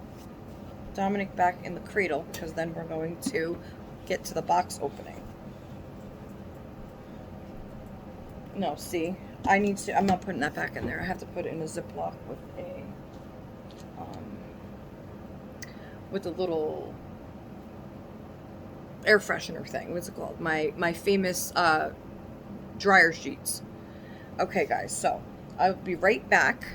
Speaker 1: Dominic back in the cradle because then we're going to get to the box opening. No, see, I'm not putting that back in there. I have to put it in a Ziploc with a little air freshener thing. What's it called? My famous dryer sheets. Okay, guys, so I'll be right back.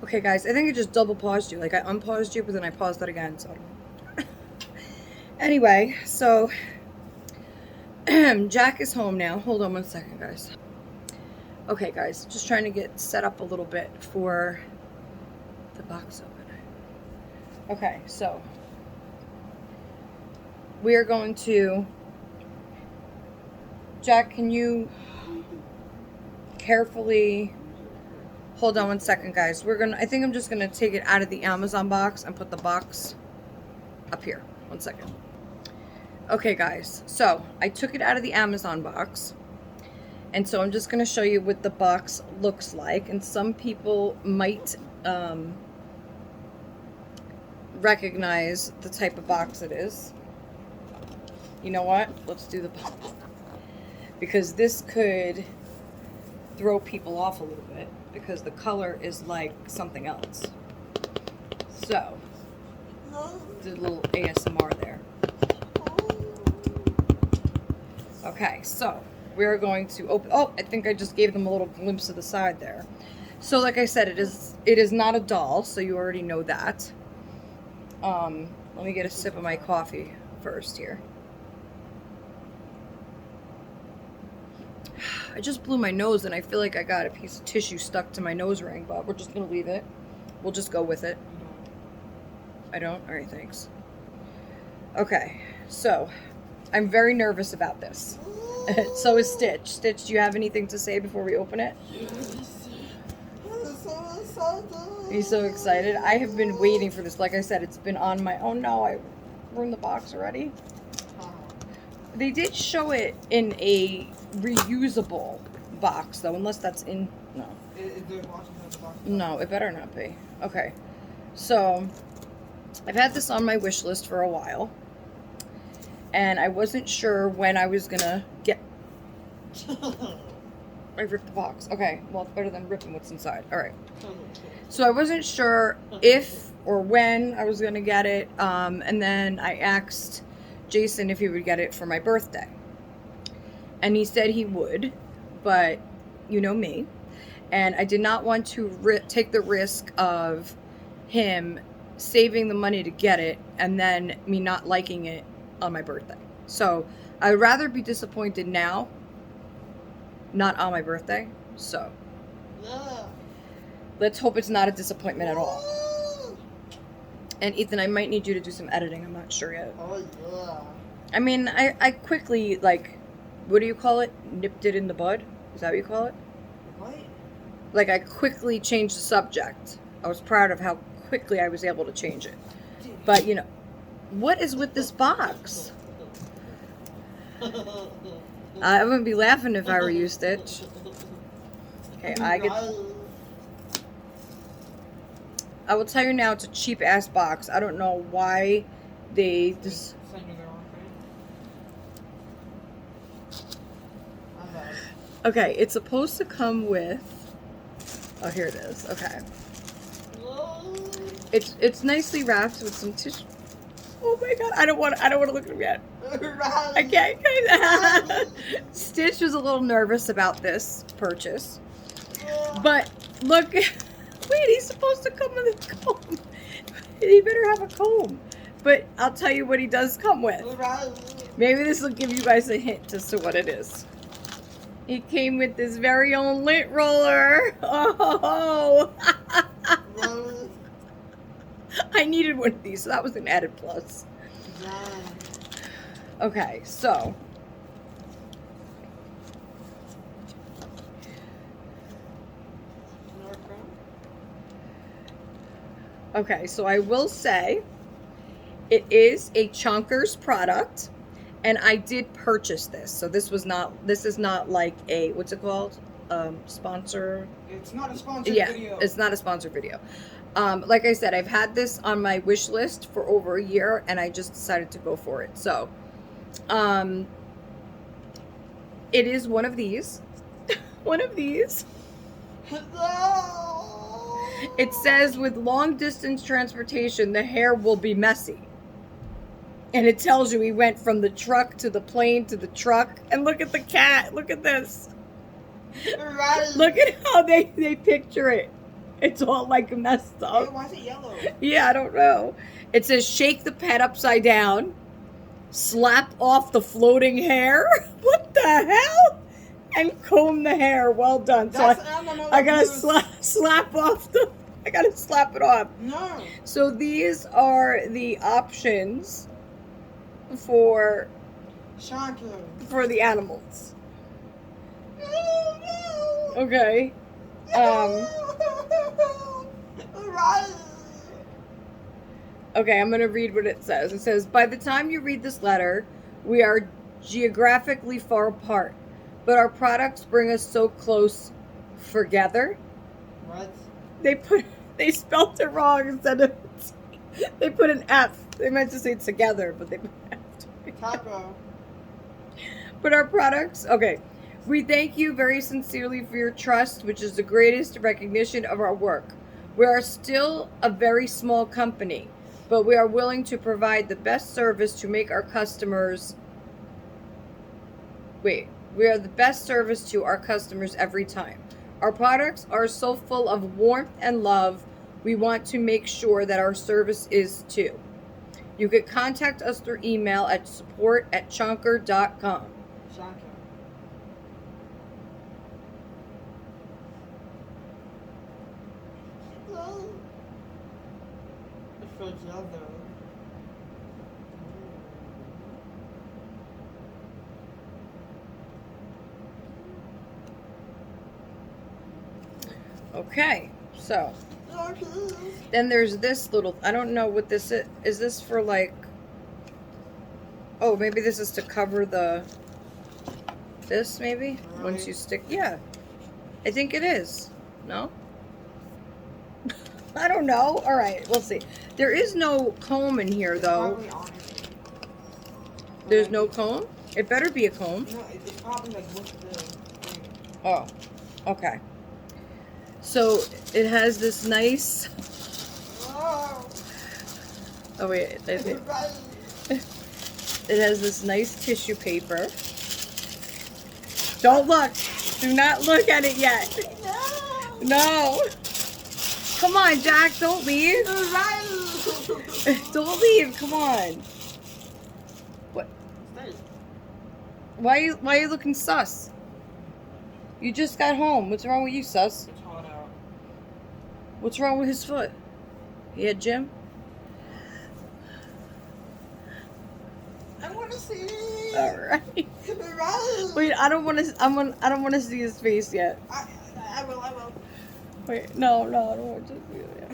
Speaker 1: Okay, guys, I think I just double paused you. Like, I unpaused you, but then I paused it again, so I don't know. Anyway, so Jack is home now. Hold on one second, guys. Okay, guys, just trying to get set up a little bit for the box opening. Okay, so we are going to... Jack, can you carefully... Hold on one second, guys. I think I'm just gonna take it out of the Amazon box and put the box up here. One second. Okay, guys. So I took it out of the Amazon box, and so I'm just gonna show you what the box looks like. And some people might recognize the type of box it is. You know what? Let's do the box, because this could throw people off a little bit, because the color is like something else. So, did a little ASMR there. Okay, so we're going to open. Oh, I think I just gave them a little glimpse of the side there. So, like I said, it is not a doll, so you already know that. Let me get a sip of my coffee first here. I just blew my nose and I feel like I got a piece of tissue stuck to my nose ring, but we're just going to leave it. We'll just go with it. I don't? Alright, thanks. Okay, so I'm very nervous about this. So is Stitch. Stitch, do you have anything to say before we open it? He's so excited. I have been waiting for this. Like I said, it's been on my... Oh no, I ruined the box already. They did show it in a reusable box, though, unless that's in... No. No, it better not be. Okay. So, I've had this on my wish list for a while. And I wasn't sure when I was gonna get... I ripped the box. Okay, well, it's better than ripping what's inside. Alright. So I wasn't sure if or when I was gonna get it. And then I asked Jason if he would get it for my birthday. And he said he would, but you know me. And I did not want to take the risk of him saving the money to get it and then me not liking it on my birthday. So I'd rather be disappointed now, not on my birthday. So let's hope it's not a disappointment at all. And Ethan, I might need you to do some editing. I'm not sure yet. I mean, I quickly, like, what do you call it? Nipped it in the bud? Is that what you call it?
Speaker 2: What?
Speaker 1: Like, I quickly changed the subject. I was proud of how quickly I was able to change it. But, you know, what is with this box? I wouldn't be laughing if I were you, Stitch. Okay, I will tell you now, it's a cheap-ass box. I don't know why they just... Okay, it's supposed to come with... Oh, here it is. Okay. It's nicely wrapped with some tissue. Oh my god, I don't want to look at him yet. I can't. Stitch was a little nervous about this purchase. But look, wait, he's supposed to come with a comb. He better have a comb. But I'll tell you what he does come with. Maybe this will give you guys a hint as to what it is. He came with this very own lint roller. Oh! I needed one of these, so that was an added plus. Okay, so. Okay, so I will say it is a Chunkers product, and I did purchase this. So this is not like a, what's it called? sponsor.
Speaker 2: It's not a sponsored
Speaker 1: Yeah,
Speaker 2: video.
Speaker 1: it's not a sponsored video. Like I said, I've had this on my wish list for over a year, and I just decided to go for it. So, it is one of these. One of these. It says, with long distance transportation, the hair will be messy. And it tells you he went from the truck to the plane to the truck. And look at the cat. Look at this. Look at how they picture it. It's all like messed up.
Speaker 2: Hey, why is it yellow?
Speaker 1: Yeah, I don't know. It says, shake the pet upside down. Slap off the floating hair. What the hell? And comb the hair. Well done. So I gotta slap off the. I gotta slap it off.
Speaker 2: No.
Speaker 1: So these are the options for the animals. Okay. Okay, I'm going to read what it says. It says, by the time you read this letter, we are geographically far apart, but our products bring us so close together.
Speaker 2: What?
Speaker 1: They spelled it wrong instead of they put an F. They meant to say together, but they put an F.
Speaker 2: Taco.
Speaker 1: But our products, okay. We thank you very sincerely for your trust, which is the greatest recognition of our work. We are still a very small company, but we are willing to provide the best service to make our customers. We are the best service to our customers every time. Our products are so full of warmth and love. We want to make sure that our service is too. You can contact us through email at support@chonker.com. Okay, so then there's this little, I don't know what this is. Is this for like, oh, maybe this is to cover this maybe?
Speaker 2: Really?
Speaker 1: Once you stick, yeah. I think it is. No? I don't know. All right, we'll see. There is no comb in here though. There's no comb? It better be a comb.
Speaker 2: No, it's probably like with the thing.
Speaker 1: Oh, okay. So it has this nice. Oh wait, I think it has this nice tissue paper. Don't look. Do not look at it yet. No. Come on, Jack. Don't leave. Don't leave. Come on. What? Why are you looking sus? You just got home. What's wrong with you, sus?
Speaker 2: It's hot out.
Speaker 1: What's wrong with his foot? He had gym?
Speaker 2: I want to see.
Speaker 1: All right. Wait, I don't want to see his face yet.
Speaker 2: I will.
Speaker 1: Wait, no, I don't want to see it yet.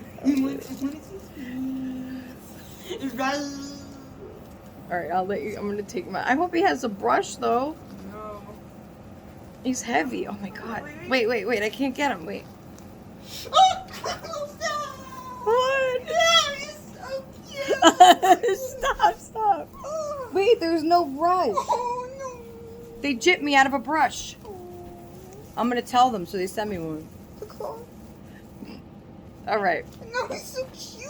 Speaker 1: All right, I'll let you. I'm gonna take my. I hope he has a brush though.
Speaker 2: No.
Speaker 1: He's heavy. Oh my god. Wait. I can't get him. Wait. What?
Speaker 2: He's so cute.
Speaker 1: Stop. Wait, there's no brush.
Speaker 2: Oh no.
Speaker 1: They gypped me out of a brush. I'm gonna tell them so they send me one. All right.
Speaker 2: No, he's so cute.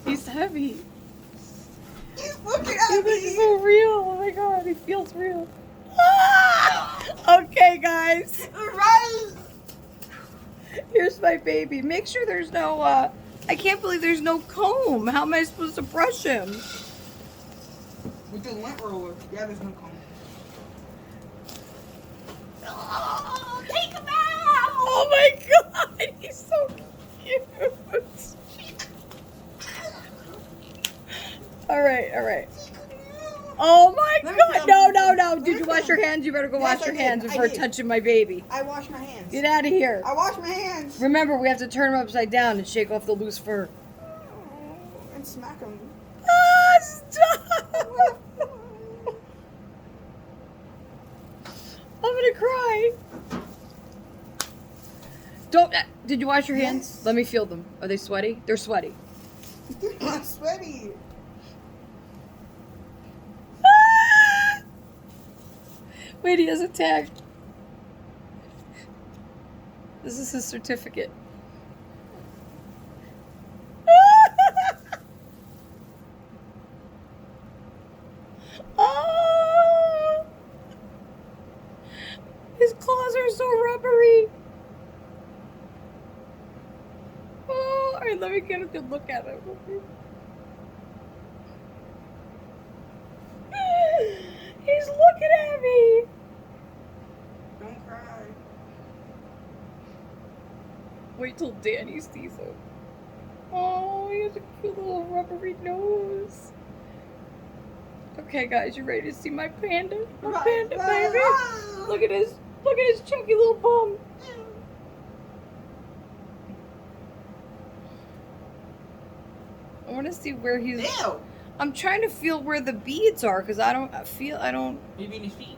Speaker 1: He's heavy.
Speaker 2: He's looking
Speaker 1: He
Speaker 2: at
Speaker 1: looks
Speaker 2: me.
Speaker 1: so real. Oh my god, he feels real. Okay, guys. Here's my baby. Make sure there's no, I can't believe there's no comb. How am I supposed to brush him?
Speaker 2: With the lint roller. Yeah, there's no comb.
Speaker 1: Oh, take him out! Oh my god, he's so cute. All right. Oh my god, no. Did you wash your hands? You better go wash your hands before touching my baby.
Speaker 2: I wash my hands.
Speaker 1: Get out of here.
Speaker 2: I wash my hands.
Speaker 1: Remember, we have to turn him upside down and shake off the loose fur.
Speaker 2: And smack him.
Speaker 1: Ah, stop! Oh gonna cry. Don't. Did you wash your hands?
Speaker 2: Yes.
Speaker 1: Let me feel them. Are they sweaty? They're sweaty.
Speaker 2: They're not sweaty.
Speaker 1: Wait, he has a tag. This is his certificate. Oh! His claws are so rubbery. Oh, all right, let me get a good look at him. He's looking at me.
Speaker 2: Don't cry.
Speaker 1: Wait till Danny sees him. Oh, he has a cute little rubbery nose. Okay, guys, you ready to see my panda? My panda, baby. Look at his chunky little bum. I want to see where he's.
Speaker 2: Ew.
Speaker 1: I'm trying to feel where the beads are because I don't.
Speaker 2: Maybe in his feet.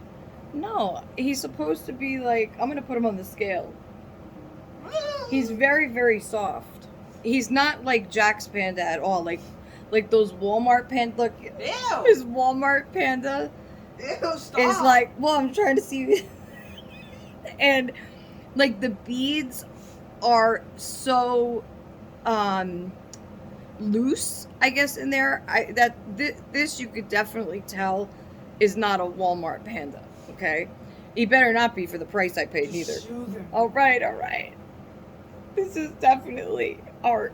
Speaker 1: No, he's supposed to be like. I'm gonna put him on the scale. He's very, very soft. He's not like Jack's panda at all. Like those Walmart panda. Look,
Speaker 2: Ew.
Speaker 1: his Walmart panda
Speaker 2: Ew, stop.
Speaker 1: is like. Well, I'm trying to see. And like the beads are so loose, I guess, in there. This you could definitely tell is not a Walmart panda. Okay, he better not be for the price I paid either. All right. This is definitely art.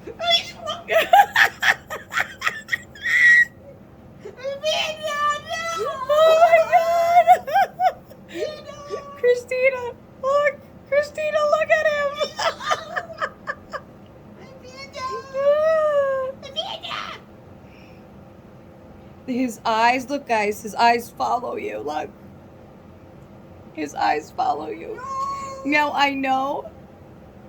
Speaker 1: Oh my God! Christina, look! Christina, look at him! His eyes, look, guys, his eyes follow you. Look. His eyes follow you. Now, I know.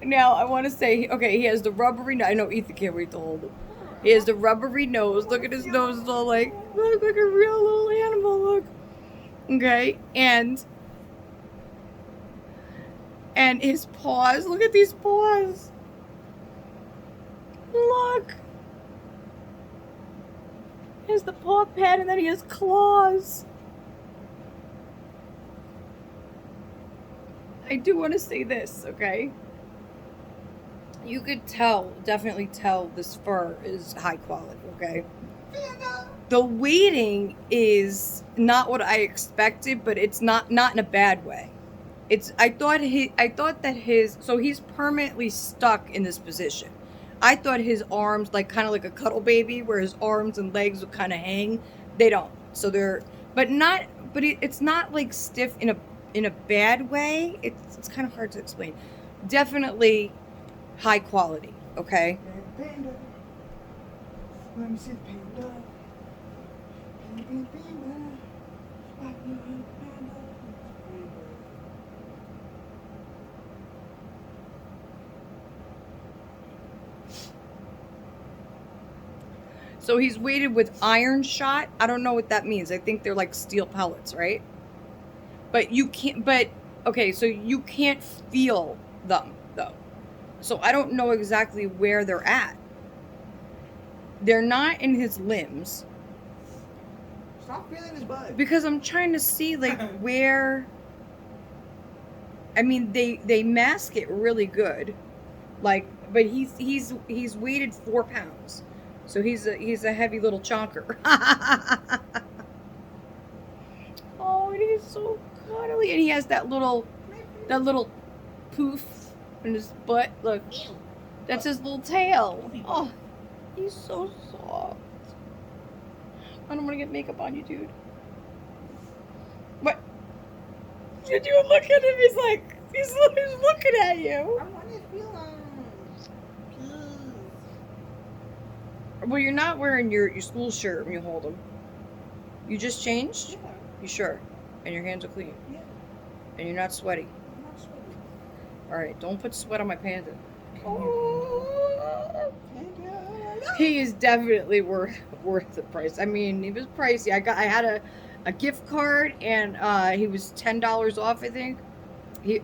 Speaker 1: Now, I want to say, okay, he has the rubbery nose. I know Ethan can't wait to hold him. He has the rubbery nose. Look at his nose. It's all like, look like a real little animal. Look. Okay. And his paws. Look at these paws. Look. He has the paw pad and then he has claws. I do want to say this, okay? You could definitely tell this fur is high quality, okay? The weighting is not what I expected, but it's not in a bad way. I thought that he's permanently stuck in this position. I thought his arms, like kind of like a cuddle baby, where his arms and legs would kind of hang. They don't. So it's not like stiff in a bad way. It's kind of hard to explain. Definitely high quality, okay?
Speaker 2: Panda. Let me see the panda. Panda.
Speaker 1: So he's weighted with iron shot. I don't know what that means. I think they're like steel pellets, right? But you can't, okay, so you can't feel them, though. So I don't know exactly where they're at. They're not in his limbs.
Speaker 2: Stop feeling his butt.
Speaker 1: Because I'm trying to see, like, where... I mean, they mask it really good. Like, but he's weighted 4 pounds. So he's a heavy little chonker. Oh, and he's so cuddly. And he has that little poof in his butt. Look, that's his little tail. Oh, he's so soft. I don't want to get makeup on you, dude. What? Did you look at him? He's looking at you.
Speaker 2: I want to feel him.
Speaker 1: Well, you're not wearing your school shirt when you hold him. You just changed?
Speaker 2: Yeah.
Speaker 1: You sure? And your hands are clean?
Speaker 2: Yeah.
Speaker 1: And you're not sweaty?
Speaker 2: I'm not sweaty.
Speaker 1: Alright, don't put sweat on my panda.
Speaker 2: Oh.
Speaker 1: He is definitely worth the price. I mean, he was pricey. I had a gift card, and he was $10 off, I think.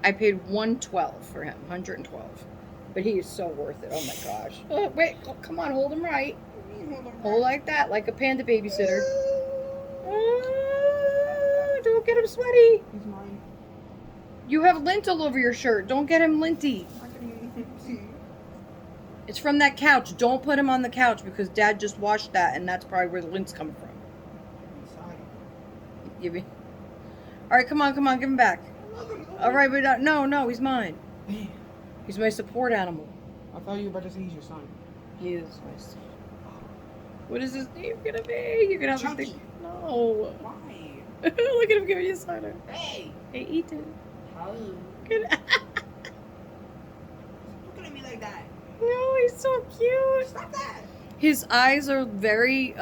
Speaker 1: I paid $112 for him, $112. But he is so worth it. Oh my gosh. Oh, wait, oh, come on, hold him right. Hold like that, like a panda babysitter. Don't get him sweaty.
Speaker 2: He's mine.
Speaker 1: You have lint all over your shirt. Don't get him linty. It's from that couch. Don't put him on the couch because Dad just washed that, and that's probably where the lint's coming from. Give me. All right, come on, give him back. All right, but no, he's mine. He's my support animal.
Speaker 2: I thought you were about to say he's your son.
Speaker 1: He is my son. What is his name gonna be? You're gonna have
Speaker 2: Chunky.
Speaker 1: to think. No.
Speaker 2: Why?
Speaker 1: Look at him giving you a cider.
Speaker 2: Hey.
Speaker 1: Hey, eat it.
Speaker 2: How?
Speaker 1: Good.
Speaker 2: Looking at me like that.
Speaker 1: No, he's so cute.
Speaker 2: Stop that.
Speaker 1: His eyes are very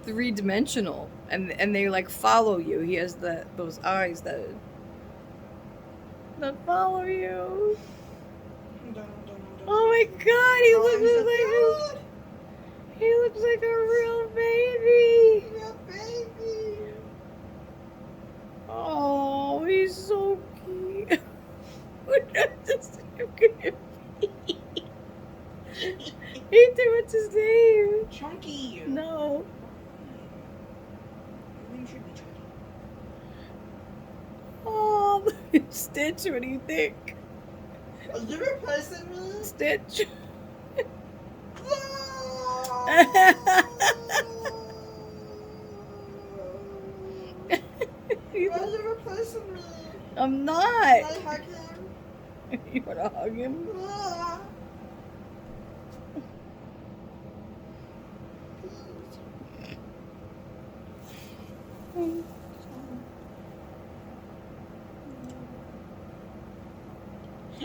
Speaker 1: three-dimensional, and they like follow you. He has those eyes that follow you. Oh my God, he looks like a real baby.
Speaker 2: Real baby.
Speaker 1: Oh, he's so cute. What is his what's his name?
Speaker 2: Chunky.
Speaker 1: No.
Speaker 2: Your name should be Chunky.
Speaker 1: Oh, Stitch, what do you think?
Speaker 2: Are you replacing me?
Speaker 1: Stitch.
Speaker 2: Are you replacing me?
Speaker 1: I'm not.
Speaker 2: Can I hug him?
Speaker 1: You wanna hug him?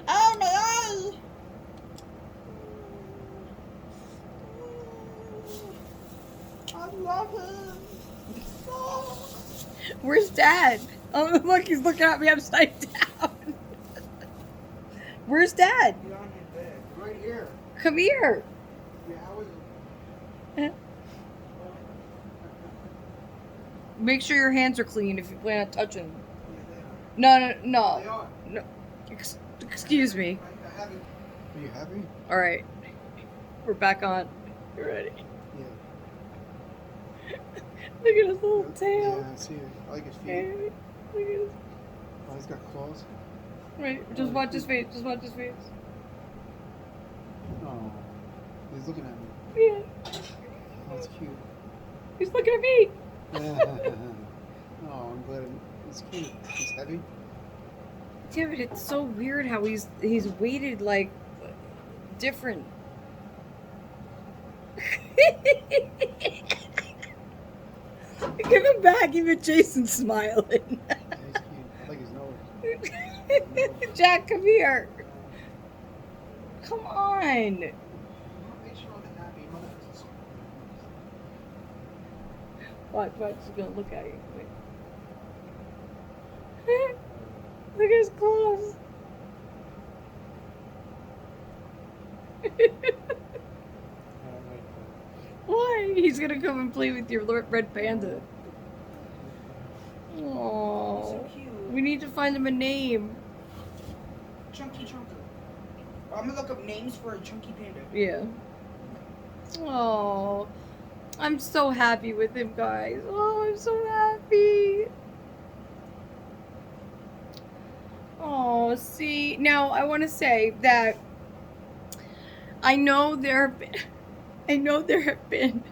Speaker 2: Oh, my eye! I love him. Oh.
Speaker 1: Where's Dad? Oh, look, he's looking at me upside down. Where's Dad?
Speaker 2: He's on his bed. Right here.
Speaker 1: Come here.
Speaker 2: Yeah, I was.
Speaker 1: Make sure your hands are clean if you plan on touching them.
Speaker 2: Yeah,
Speaker 1: No.
Speaker 2: they are.
Speaker 1: No. Excuse me.
Speaker 2: I haven't. Are you happy?
Speaker 1: All right. We're back on. You ready?
Speaker 2: Yeah.
Speaker 1: Look at his little tail.
Speaker 2: Yeah, I see it. I like his feet.
Speaker 1: Hey, look at his...
Speaker 2: Oh, he's got claws.
Speaker 1: Right, just watch his face. Just watch his face.
Speaker 2: Oh, he's looking at me.
Speaker 1: Yeah.
Speaker 2: Oh, that's cute.
Speaker 1: He's looking at me.
Speaker 2: Oh, I'm glad it's cute. He's heavy.
Speaker 1: Yeah, but it's so weird how he's weighted like different. Give him back, even Jason's smiling.
Speaker 2: Yeah, he's cute. I like his nose.
Speaker 1: Jack, come here. Come on.
Speaker 2: Make sure I'm happy.
Speaker 1: Watch, he's gonna look at you. Wait. Look at his claws. Why? He's gonna come and play with your red panda. Oh,
Speaker 2: So cute.
Speaker 1: we need to find him a name.
Speaker 2: Chunky. I'm gonna look up names for a chunky panda.
Speaker 1: Yeah. Oh, I'm so happy with him, guys. Oh, I'm so happy. Oh, see, now I want to say that I know there have been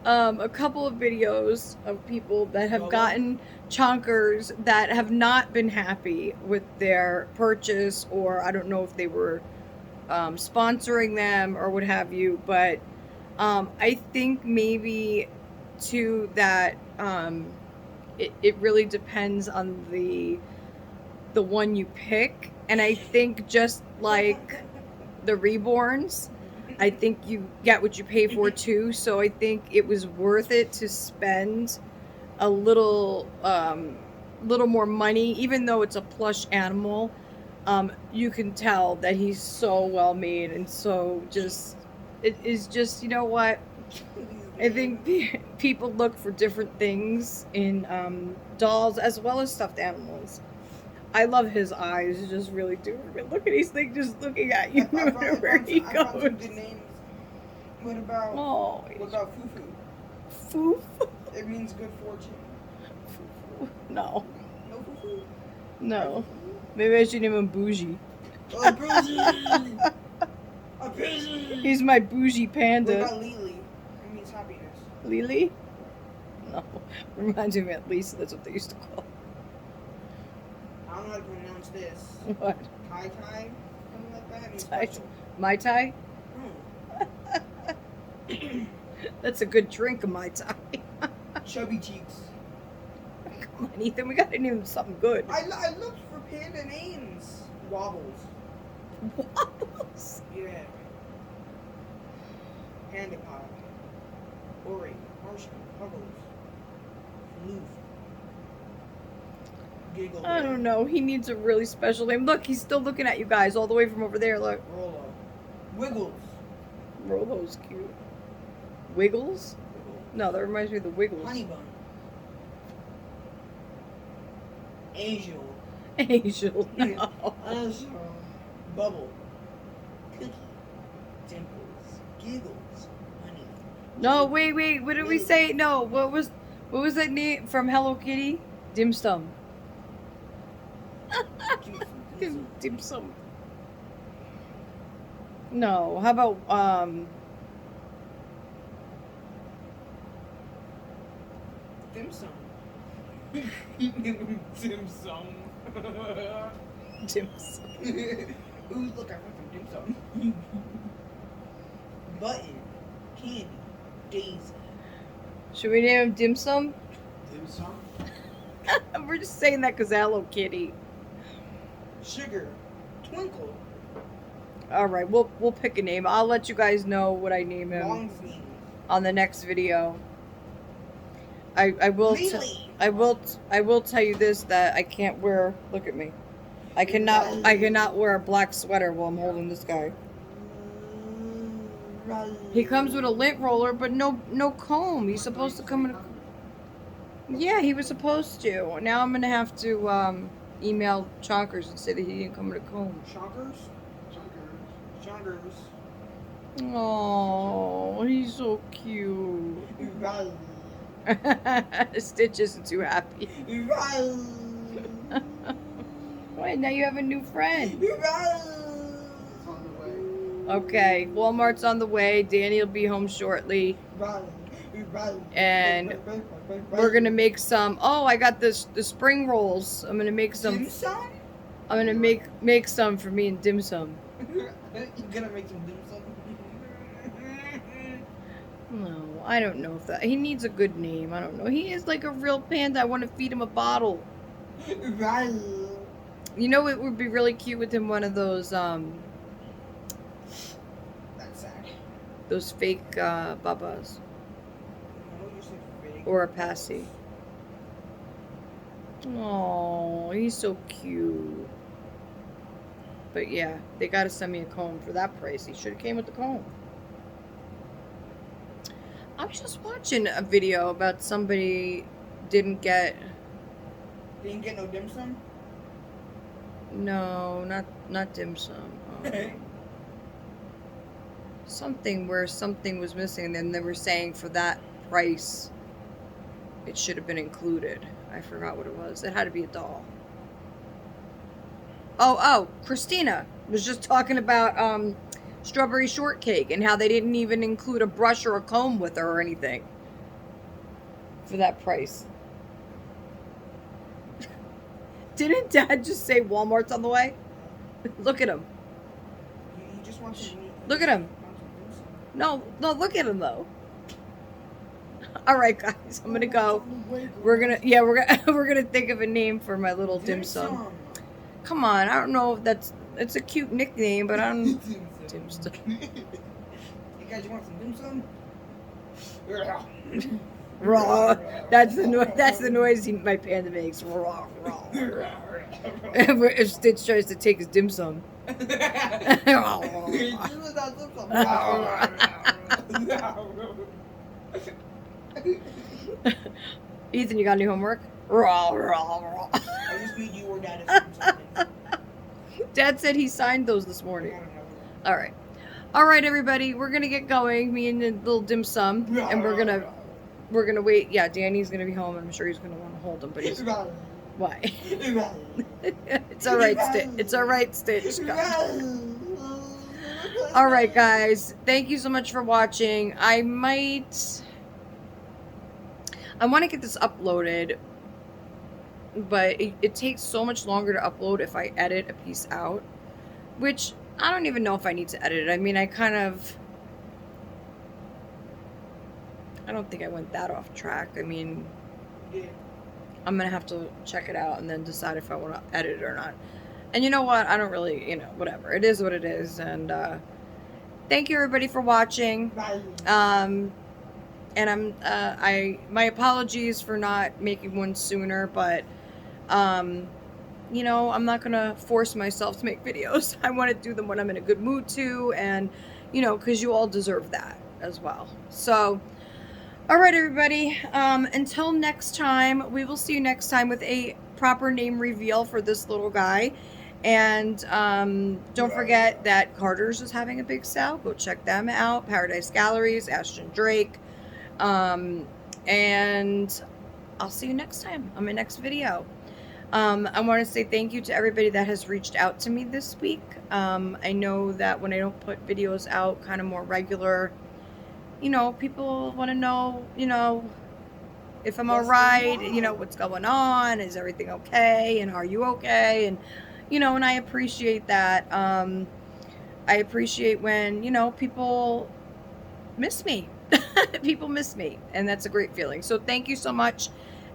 Speaker 1: a couple of videos of people that have gotten chonkers that have not been happy with their purchase, or I don't know if they were sponsoring them or what have you, but I think maybe too that it really depends on the one you pick, and I think just like the reborns, I think you get what you pay for too. So I think it was worth it to spend a little more money, even though it's a plush animal. You can tell that he's so well made, and so just it is just, you know what, I think people look for different things in dolls as well as stuffed animals. I love his eyes, just really do. Look at he's like just looking at you wherever he
Speaker 2: I found some
Speaker 1: goes.
Speaker 2: good names. What about
Speaker 1: Oh,
Speaker 2: Fufu?
Speaker 1: Foof?
Speaker 2: It means good fortune.
Speaker 1: No,
Speaker 2: No Fufu?
Speaker 1: no. Maybe I should name him Bougie.
Speaker 2: Oh, bougie! A bougie!
Speaker 1: He's my bougie
Speaker 2: What
Speaker 1: panda.
Speaker 2: about Lily? It means happiness.
Speaker 1: Lily? No. Reminds me of at least that's what they used to call.
Speaker 2: I don't know how to pronounce this.
Speaker 1: What?
Speaker 2: Tai Tai? Something like that? It means
Speaker 1: Tai-
Speaker 2: special.
Speaker 1: Mai Tai?
Speaker 2: Hmm.
Speaker 1: That's a good drink of Mai Tai.
Speaker 2: Chubby cheeks.
Speaker 1: Come on, Ethan, we gotta name him something good.
Speaker 2: I looked for panda names. Wobbles.
Speaker 1: Wobbles.
Speaker 2: Yeah. Panda Pie. Ori. Marshall. Puggles. Loof. Giggle.
Speaker 1: I don't know. He needs a really special name. Look, he's still looking at you guys all the way from over there. Look.
Speaker 2: Rolo. Wiggles.
Speaker 1: Rolo's cute. Wiggles? No, that reminds me of the Wiggles.
Speaker 2: Honey Bun. Angel.
Speaker 1: Angel. No.
Speaker 2: Angel. Bubble. Cookie. Dimples. Giggles. Honey.
Speaker 1: No, wait. What did we say? No, what was that name from Hello Kitty? Dim Sum. Dim Sum. No, how about
Speaker 2: Dim Sum. Dim Sum.
Speaker 1: Dim Sum.
Speaker 2: Ooh, look, I found some dim sum. Button. Candy. Daisy.
Speaker 1: Should we name him Dim Sum?
Speaker 2: Dim Sum.
Speaker 1: We're just saying that because Hello Kitty.
Speaker 2: Sugar. Twinkle.
Speaker 1: All right, we'll pick a name. I'll let you guys know what I name him
Speaker 2: Longsleeve.
Speaker 1: on the next video. I will
Speaker 2: Lily.
Speaker 1: I will tell you this, that I can't wear. Look at me. I cannot wear a black sweater while I'm holding this guy. He comes with a lint roller, but no comb. He's supposed to come in a... Yeah, he was supposed to. Now I'm gonna have to email Chonkers and say that he didn't come with a comb.
Speaker 2: Shockers? Shockers.
Speaker 1: Oh, he's so cute. Stitch isn't too happy. Wait, now you have a new friend. Okay, Walmart's on the way. Danny will be home shortly. And we're gonna make some. Oh, I got the spring rolls. I'm gonna make some.
Speaker 2: Dim sum?
Speaker 1: I'm gonna make some for me and Dim Sum.
Speaker 2: You're gonna make some dim sum?
Speaker 1: No, I don't know if that. He needs a good name. I don't know. He is like a real panda. I want to feed him a bottle. You know, it would be really cute with him one of those
Speaker 2: That's sad.
Speaker 1: those fake babas
Speaker 2: No, you said fake.
Speaker 1: or a passy. Oh, he's so cute. But yeah, they gotta send me a comb for that price. He should have came with the comb. I was just watching a video about somebody didn't get
Speaker 2: no dim sum?
Speaker 1: no, not dim sum. Something where something was missing, and then they were saying for that price it should have been included. I forgot what it was. It had to be a doll. Oh, Christina was just talking about strawberry shortcake and how they didn't even include a brush or a comb with her or anything for that price. Didn't Dad just say Walmart's on the way? Look at him.
Speaker 2: He just wants to meet.
Speaker 1: Look at him. No, look at him though. All right, guys, I'm gonna go. We're gonna think of a name for my little dim sum. Come on, I don't know if it's a cute nickname, but I don't. Dim sum.
Speaker 2: Hey guys, you want some dim sum?
Speaker 1: Raw. That's the noise my panda makes. Raw. If Stitch tries to take his dim sum. Ethan, you got any homework? Raw, raw, raw.
Speaker 2: I just need you or Dad to sign something.
Speaker 1: Dad said he signed those this
Speaker 2: I
Speaker 1: morning.
Speaker 2: don't know.
Speaker 1: All right. All right, everybody. We're going to get going. Me and the little dim sum. And we're going to wait. Yeah, Danny's going to be home. I'm sure he's going to want to hold him, but he's... Why? It's all right, Stitch. It's all right, Stitch. All right, guys. Thank you so much for watching. I want to get this uploaded, but it takes so much longer to upload if I edit a piece out, which I don't even know if I need to edit it. I mean, I don't think I went that off track. I mean,
Speaker 2: Yeah.
Speaker 1: I'm going to have to check it out and then decide if I want to edit it or not. And you know what? I don't really, whatever. It is what it is. And thank you, everybody, for watching.
Speaker 2: Bye.
Speaker 1: And my apologies for not making one sooner, but, I'm not going to force myself to make videos. I want to do them when I'm in a good mood too, and, because you all deserve that as well. So, all right, everybody, until next time, we will see you next time with a proper name reveal for this little guy. And don't forget that Carter's is having a big sale. Go check them out. Paradise Galleries, Ashton Drake. And I'll see you next time on my next video. I want to say thank you to everybody that has reached out to me this week. I know that when I don't put videos out kind of more regular, people want to know, if I'm all right, what's going on, is everything okay, and are you okay, and, and I appreciate that. I appreciate when, people miss me. People miss me, and that's a great feeling. So thank you so much,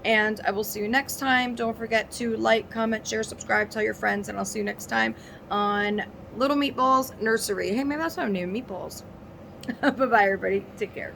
Speaker 1: and I will see you next time. Don't forget to like, comment, share, subscribe, tell your friends, and I'll see you next time on Little Meatballs Nursery. Hey, maybe that's what I'm naming, Meatballs. Bye-bye, everybody. Take care.